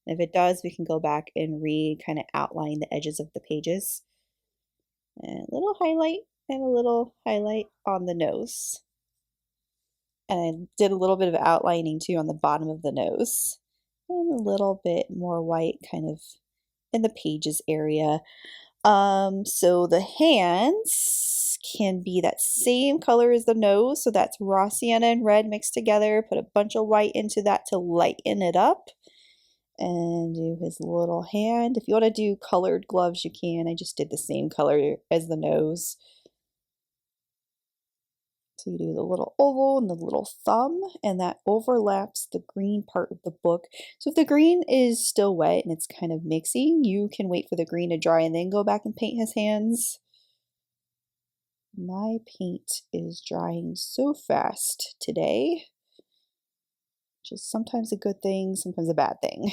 And if it does, we can go back and kind of outline the edges of the pages. And a little highlight and a little highlight on the nose. And I did a little bit of outlining too on the bottom of the nose. And a little bit more white kind of in the pages area. So the hands can be that same color as the nose. So that's raw sienna and red mixed together. Put a bunch of white into that to lighten it up. And do his little hand. If you want to do colored gloves, you can. I just did the same color as the nose. So you do the little oval and the little thumb, and that overlaps the green part of the book. So if the green is still wet and it's kind of mixing, you can wait for the green to dry and then go back and paint his hands. My paint is drying so fast today, which is sometimes a good thing, sometimes a bad thing.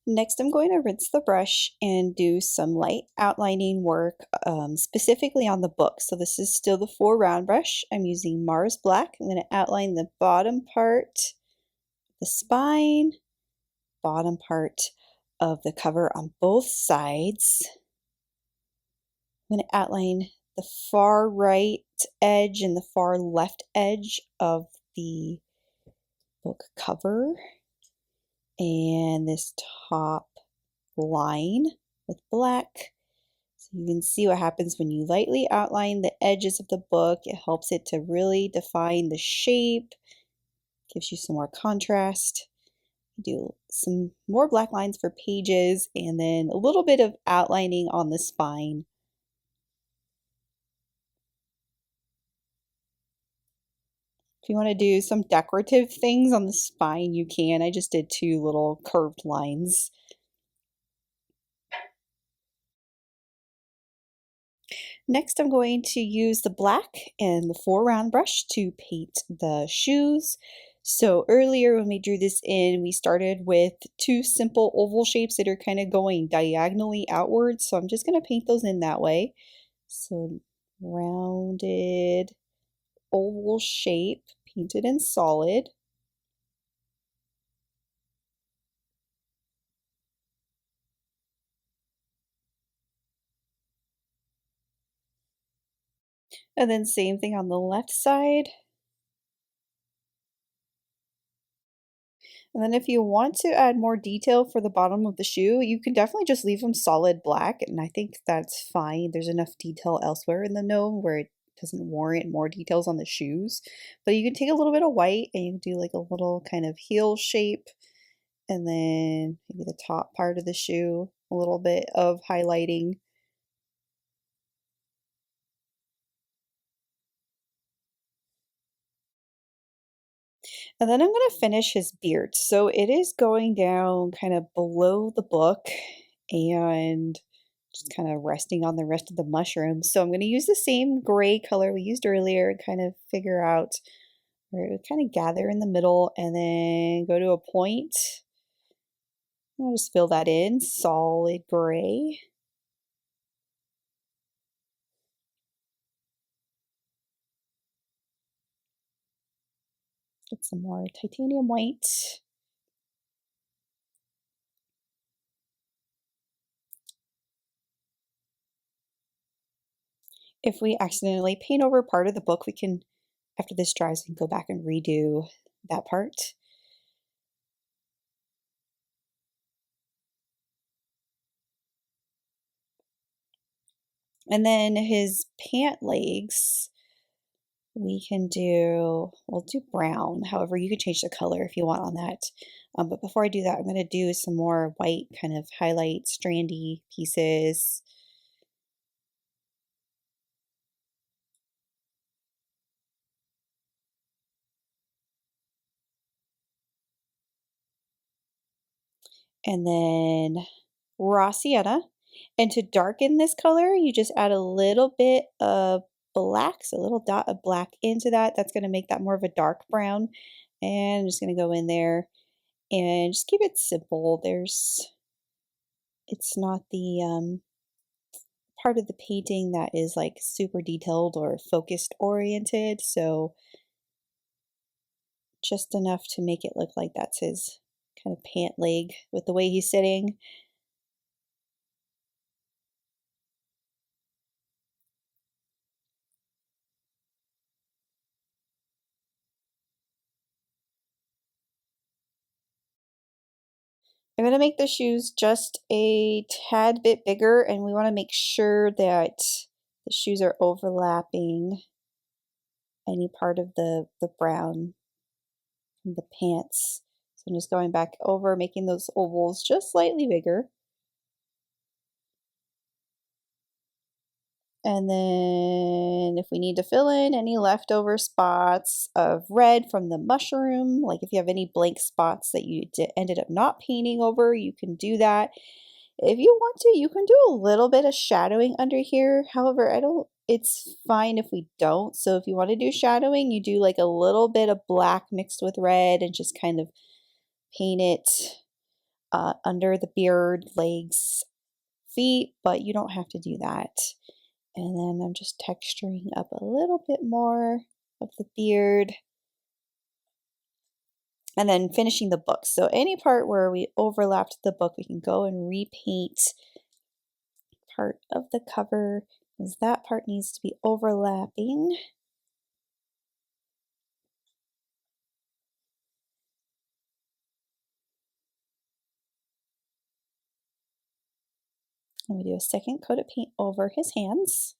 Next, I'm going to rinse the brush and do some light outlining work specifically on the book. So this is still the 4 round brush. I'm using Mars Black. I'm going to outline the bottom part, the spine, bottom part of the cover on both sides. I'm going to outline the far right edge and the far left edge of the book cover and this top line with black. So you can see what happens when you lightly outline the edges of the book. It helps it to really define the shape, gives you some more contrast. Do some more black lines for pages and then a little bit of outlining on the spine. If you want to do some decorative things on the spine, you can. I just did 2 little curved lines. Next, I'm going to use the black and the 4 round brush to paint the shoes. So earlier when we drew this in, we started with 2 simple oval shapes that are kind of going diagonally outwards. So I'm just going to paint those in that way. So rounded oval shape, painted in solid. And then same thing on the left side. And then if you want to add more detail for the bottom of the shoe, you can definitely just leave them solid black, and I think that's fine. There's enough detail elsewhere in the gnome where it doesn't warrant more details on the shoes. But you can take a little bit of white and you can do like a little kind of heel shape, and then maybe the top part of the shoe, a little bit of highlighting. And then I'm going to finish his beard. So it is going down kind of below the book and just kind of resting on the rest of the mushroom. So I'm going to use the same gray color we used earlier and kind of figure out where it would kind of gather in the middle and then go to a point. I'll just fill that in, solid gray. Get some more titanium white. If we accidentally paint over part of the book, we can, after this dries, we can go back and redo that part. And then his pant legs, we'll do brown. However, you can change the color if you want on that. But before I do that, I'm going to do some more white kind of highlight strandy pieces. And then raw sienna. And to darken this color, you just add a little bit of black, so a little dot of black into that. That's going to make that more of a dark brown. And I'm just going to go in there and just keep it simple. It's not the part of the painting that is like super detailed or focused oriented, so just enough to make it look like that's his kind of pant leg with the way he's sitting. I'm going to make the shoes just a tad bit bigger, and we want to make sure that the shoes are overlapping any part of the brown from the pants. So I'm just going back over, making those ovals just slightly bigger. And then if we need to fill in any leftover spots of red from the mushroom, like if you have any blank spots that you ended up not painting over, you can do that. If you want to, you can do a little bit of shadowing under here. However, it's fine if we don't. So if you want to do shadowing, you do like a little bit of black mixed with red and just kind of paint it under the beard, legs, feet, but you don't have to do that. And then I'm just texturing up a little bit more of the beard. And then finishing the book. So any part where we overlapped the book, we can go and repaint part of the cover, because that part needs to be overlapping. And we do a second coat of paint over his hands.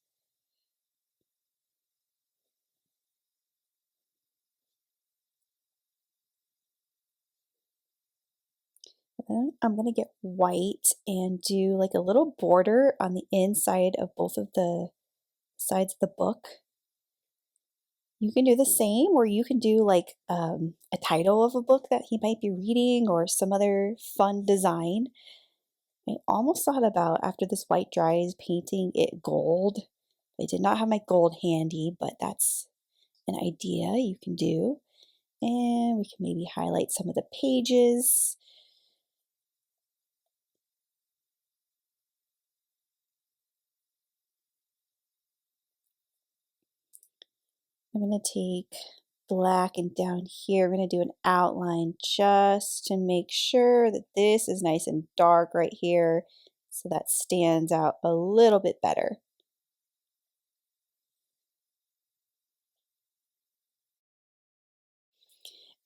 Then I'm going to get white and do like a little border on the inside of both of the sides of the book. You can do the same, or you can do like a title of a book that he might be reading or some other fun design. I almost thought about, after this white dries, painting it gold. I did not have my gold handy, but that's an idea you can do. And we can maybe highlight some of the pages. I'm going to take black, and down here I'm going to do an outline just to make sure that this is nice and dark right here, so that stands out a little bit better.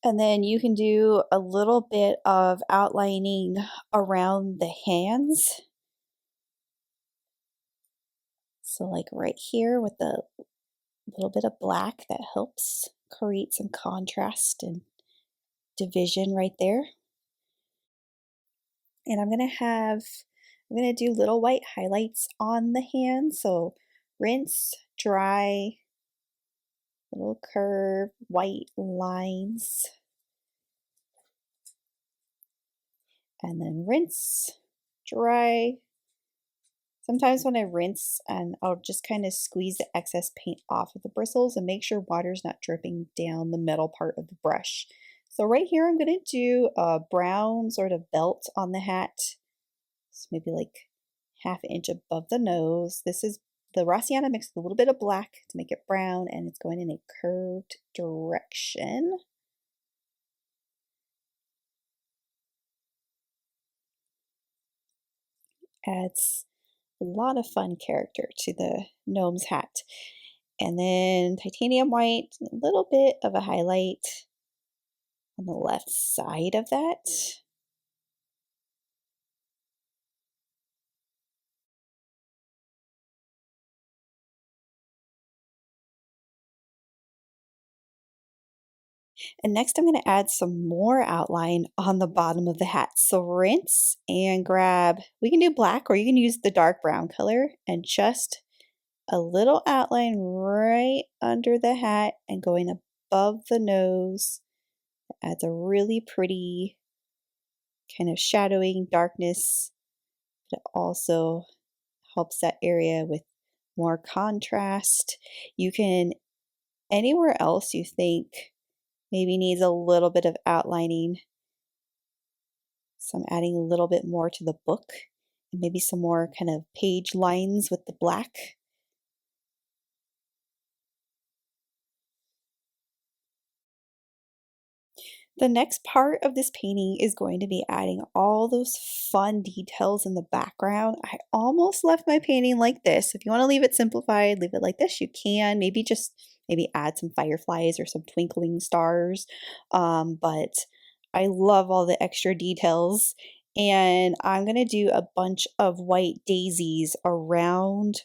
And then you can do a little bit of outlining around the hands. So like right here with the little bit of black, that helps create some contrast and division right there. And I'm gonna do little white highlights on the hand. So rinse, dry, little curve, white lines. And then rinse, dry. Sometimes when I rinse, and I'll just kind of squeeze the excess paint off of the bristles and make sure water's not dripping down the middle part of the brush. So right here I'm going to do a brown sort of belt on the hat. So maybe like ½ inch above the nose. This is the raw sienna mixed with a little bit of black to make it brown, and it's going in a curved direction. Adds a lot of fun character to the gnome's hat. And then titanium white, a little bit of a highlight on the left side of that. And next I'm going to add some more outline on the bottom of the hat. So rinse and grab, we can do black or you can use the dark brown color, and just a little outline right under the hat and going above the nose. Adds a really pretty kind of shadowing darkness, but it also helps that area with more contrast. You can, anywhere else you think maybe needs a little bit of outlining, so I'm adding a little bit more to the book, and maybe some more kind of page lines with the black. The next part of this painting is going to be adding all those fun details in the background. I almost left my painting like this. If you want to leave it simplified, leave it like this, you can. Maybe just add some fireflies or some twinkling stars. But I love all the extra details, And I'm going to do a bunch of white daisies around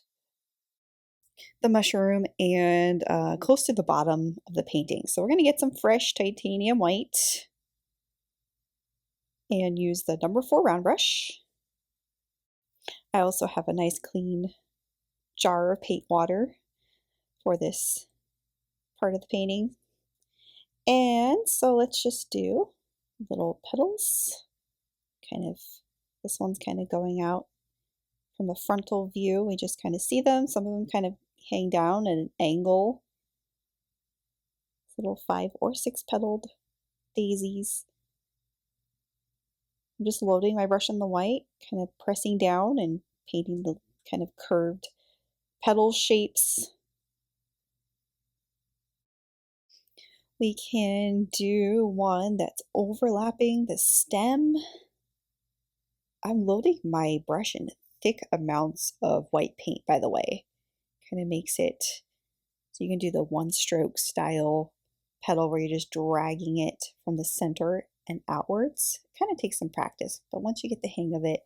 the mushroom and close to the bottom of the painting. So we're going to get some fresh titanium white and use the number 4 round brush. I also have a nice clean jar of paint water for this part of the painting. And so let's just do little petals. This one's kind of going out from the frontal view. We just kind of see them. Some of them kind of hang down at an angle. Little 5 or 6 petaled daisies. I'm just loading my brush in the white, kind of pressing down and painting the kind of curved petal shapes. We can do one that's overlapping the stem. I'm loading my brush in thick amounts of white paint, by the way. Kind of makes it so you can do the one stroke style petal where you're just dragging it from the center and outwards. Kind of takes some practice, but once you get the hang of it,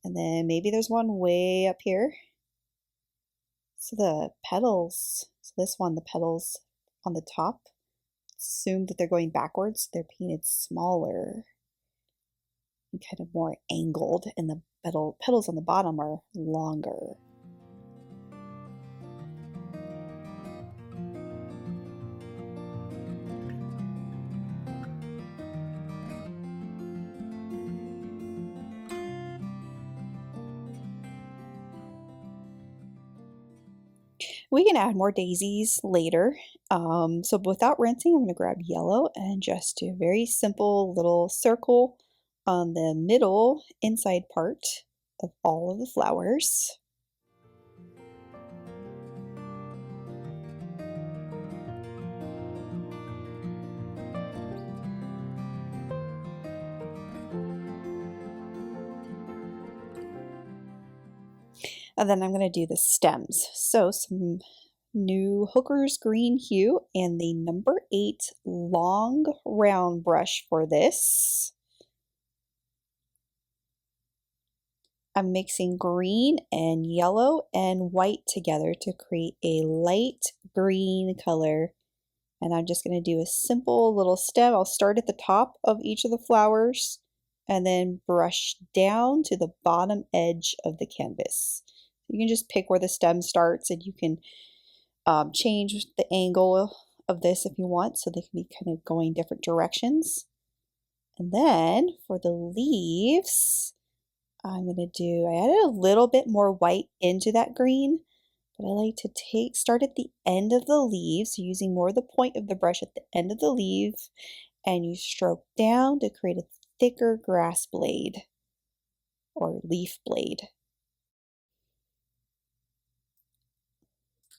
and then maybe there's one way up here. So the petals, so this one, the petals on the top, assume that they're going backwards. They're painted smaller and kind of more angled, and the petals on the bottom are longer. We can add more daisies later. So without rinsing, I'm going to grab yellow and just do a very simple little circle on the middle inside part of all of the flowers. And then I'm going to do the stems. So some new Hooker's Green Hue and the number 8 long round brush for this. I'm mixing green and yellow and white together to create a light green color. And I'm just going to do a simple little stem. I'll start at the top of each of the flowers and then brush down to the bottom edge of the canvas. You can just pick where the stem starts, and you can change the angle of this if you want, so they can be kind of going different directions. And then for the leaves, I added a little bit more white into that green, but I like to start at the end of the leaves, using more of the point of the brush at the end of the leaf, and you stroke down to create a thicker grass blade or leaf blade.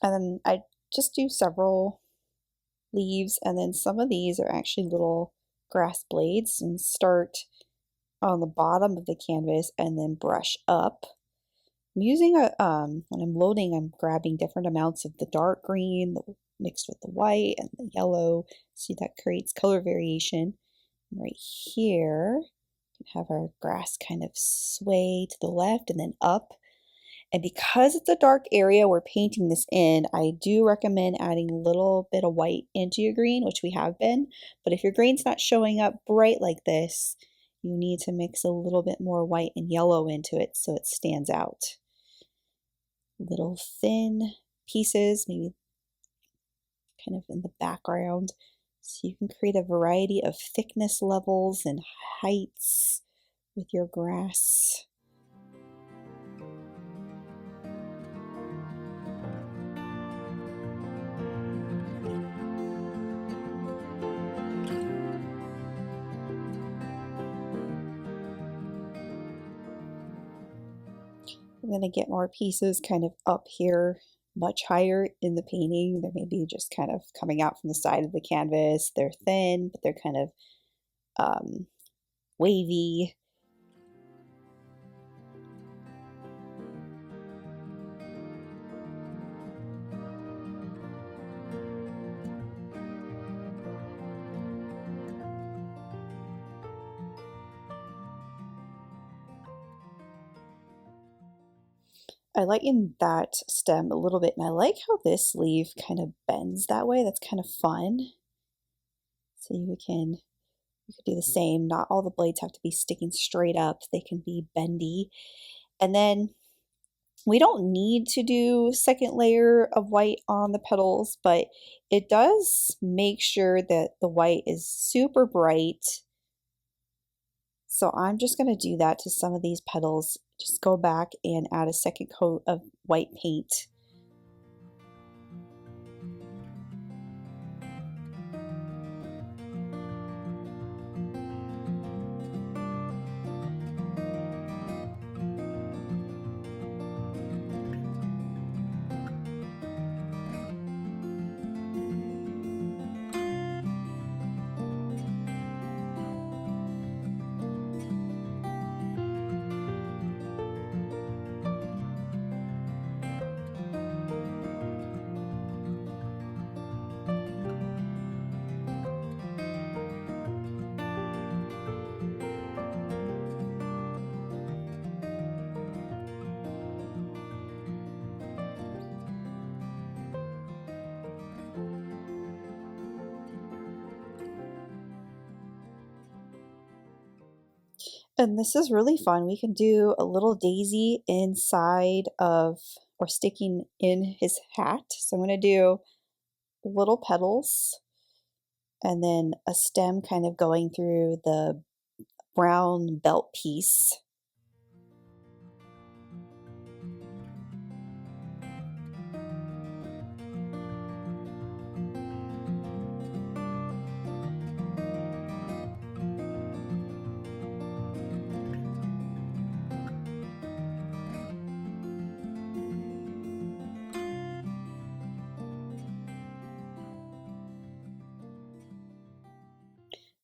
And then I just do several leaves, and then some of these are actually little grass blades, and start on the bottom of the canvas and then brush up. I'm using when I'm loading, I'm grabbing different amounts of the dark green mixed with the white and the yellow. See, that creates color variation. And right here, we can have our grass kind of sway to the left and then up. And because it's a dark area we're painting this in, I do recommend adding a little bit of white into your green, which we have been. But if your green's not showing up bright like this, you need to mix a little bit more white and yellow into it so it stands out. Little thin pieces, maybe kind of in the background, so you can create a variety of thickness levels and heights with your grass. I'm going to get more pieces kind of up here, much higher in the painting. They're maybe just kind of coming out from the side of the canvas. They're thin, but they're kind of wavy. I lightened that stem a little bit, and I like how this leaf kind of bends that way. That's kind of fun. So you could do the same. Not all the blades have to be sticking straight up. They can be bendy. And then we don't need to do second layer of white on the petals, but it does make sure that the white is super bright. So I'm just going to do that to some of these petals. Just go back and add a second coat of white paint. And this is really fun. We can do a little daisy inside of, or sticking in his hat. So I'm going to do little petals and then a stem kind of going through the brown belt piece.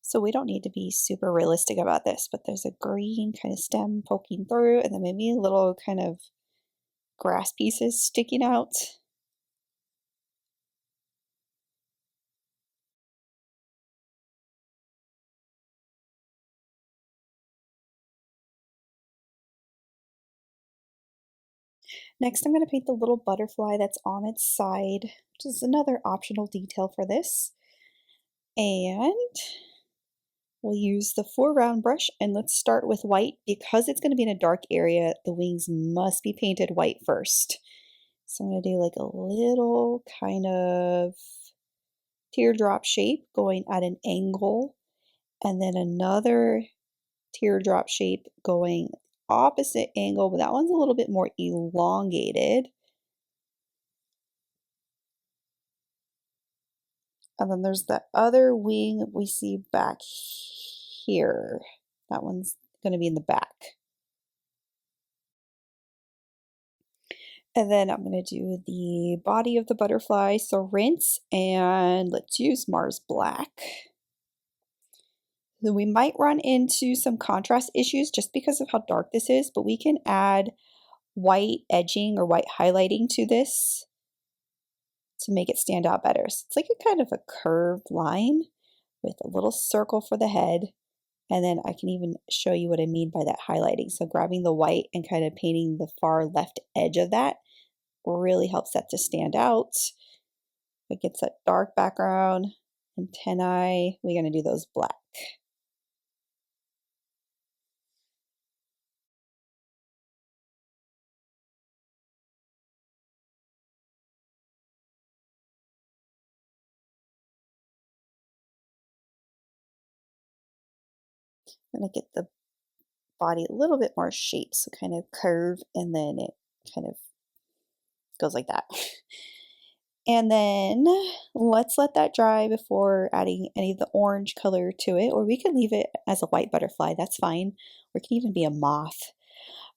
So we don't need to be super realistic about this, but there's a green kind of stem poking through and then maybe little kind of grass pieces sticking out. Next, I'm going to paint the little butterfly that's on its side, which is another optional detail for this. And we'll use the 4-round brush, and let's start with white. Because it's going to be in a dark area, the wings must be painted white first. So I'm going to do like a little kind of teardrop shape going at an angle, and then another teardrop shape going opposite angle, but that one's a little bit more elongated. And then there's the other wing we see back here. That one's going to be in the back. And then I'm going to do the body of the butterfly. So rinse, and let's use Mars Black. Then we might run into some contrast issues just because of how dark this is, but we can add white edging or white highlighting to this to make it stand out better. So it's like a kind of a curved line with a little circle for the head. And then I can even show you what I mean by that highlighting. So grabbing the white and kind of painting the far left edge of that really helps that to stand out. It gets that dark background. Antennae, we're going to do those black. I'm going to get the body a little bit more shape, so kind of curve, and then it kind of goes like that. And then let's let that dry before adding any of the orange color to it, or we can leave it as a white butterfly, that's fine, or it can even be a moth.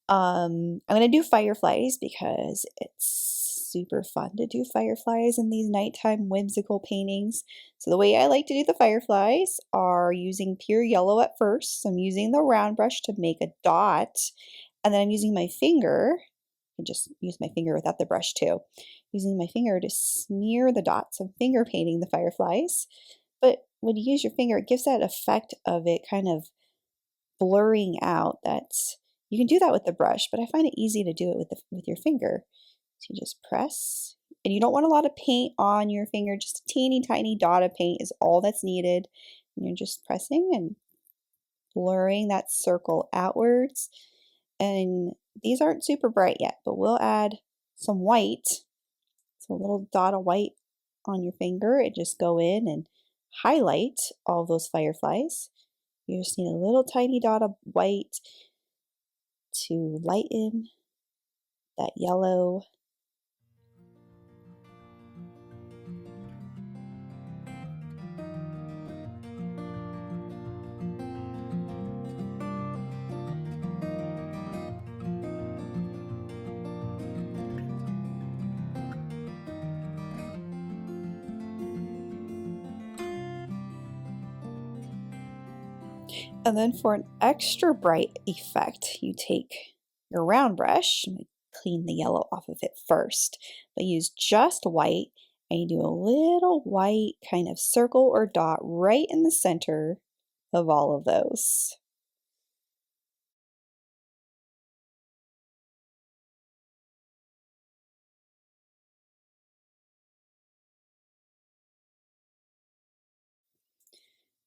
I'm going to do fireflies because it's super fun to do fireflies in these nighttime whimsical paintings. So the way I like to do the fireflies are using pure yellow at first. So I'm using the round brush to make a dot, and then I'm using my finger. I can just use my finger without the brush too. Using my finger to smear the dots. I'm finger painting the fireflies. But when you use your finger, it gives that effect of it kind of blurring out. That's You can do that with the brush, but I find it easy to do it with your finger. So you just press, and you don't want a lot of paint on your finger, just a teeny tiny dot of paint is all that's needed. And you're just pressing and blurring that circle outwards. And these aren't super bright yet, but we'll add some white. So a little dot of white on your finger and just go in and highlight all those fireflies. You just need a little tiny dot of white to lighten that yellow. And then for an extra bright effect, you take your round brush and clean the yellow off of it first, but use just white, and you do a little white kind of circle or dot right in the center of all of those.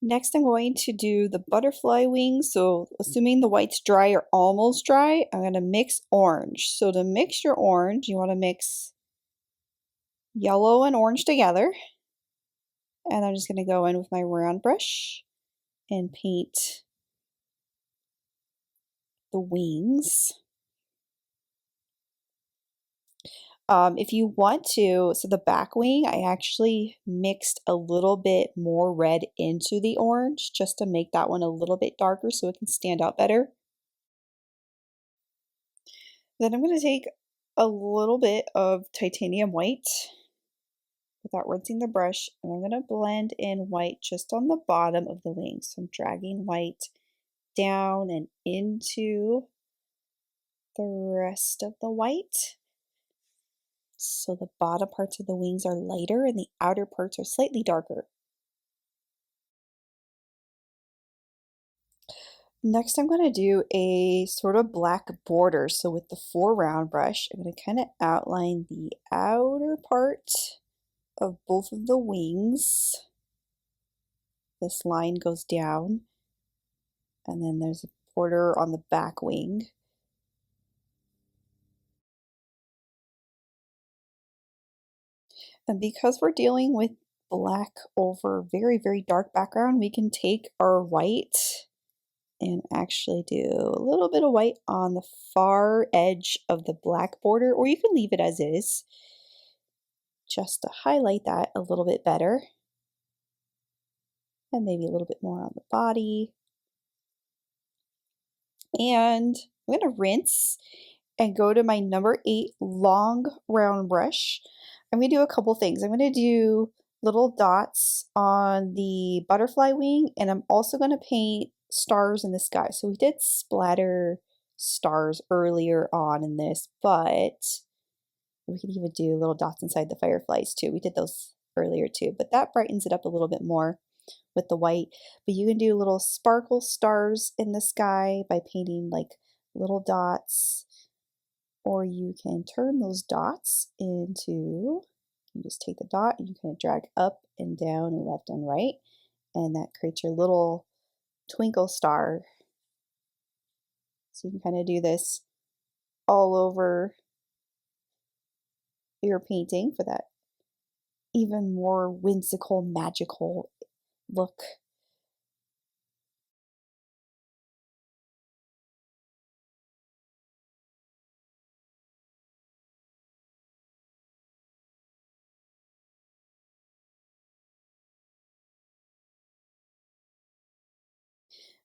Next, I'm going to do the butterfly wings. So assuming the white's dry or almost dry, I'm going to mix orange. So to mix your orange, you want to mix yellow and orange together. And I'm just going to go in with my round brush and paint the wings. If you want to, so the back wing, I actually mixed a little bit more red into the orange just to make that one a little bit darker so it can stand out better. Then I'm going to take a little bit of titanium white without rinsing the brush, and I'm going to blend in white just on the bottom of the wings. So I'm dragging white down and into the rest of the white. So the bottom parts of the wings are lighter and the outer parts are slightly darker. Next, I'm going to do a sort of black border. So with the 4-round brush, I'm going to kind of outline the outer part of both of the wings. This line goes down, and then there's a border on the back wing. And because we're dealing with black over very, very dark background, we can take our white and actually do a little bit of white on the far edge of the black border, or you can leave it as is, just to highlight that a little bit better. And maybe a little bit more on the body. And I'm going to rinse and go to my number 8 long round brush. I'm going to do a couple things. I'm going to do little dots on the butterfly wing, and I'm also going to paint stars in the sky. So we did splatter stars earlier on in this, but we could even do little dots inside the fireflies too. We did those earlier too, but that brightens it up a little bit more with the white. But you can do little sparkle stars in the sky by painting like little dots, or you can turn those dots into, you just take the dot and you kind of drag up and down and left and right, and that creates your little twinkle star. So you can kind of do this all over your painting for that even more whimsical, magical look.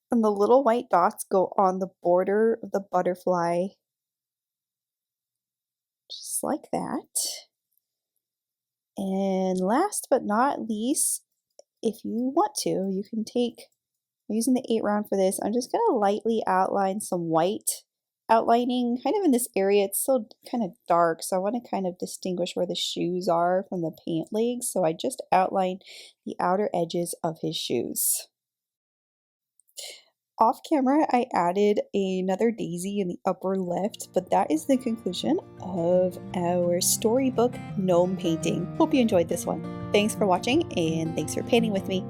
And the little white dots go on the border of the butterfly, just like that. And last but not least, if you want to, you can take, I'm using the 8-round for this, I'm just going to lightly outline some white outlining kind of in this area. It's still kind of dark, so I want to kind of distinguish where the shoes are from the pant legs. So I just outlined the outer edges of his shoes. Off camera, I added another daisy in the upper left, but that is the conclusion of our storybook gnome painting. Hope you enjoyed this one. Thanks for watching, and thanks for painting with me.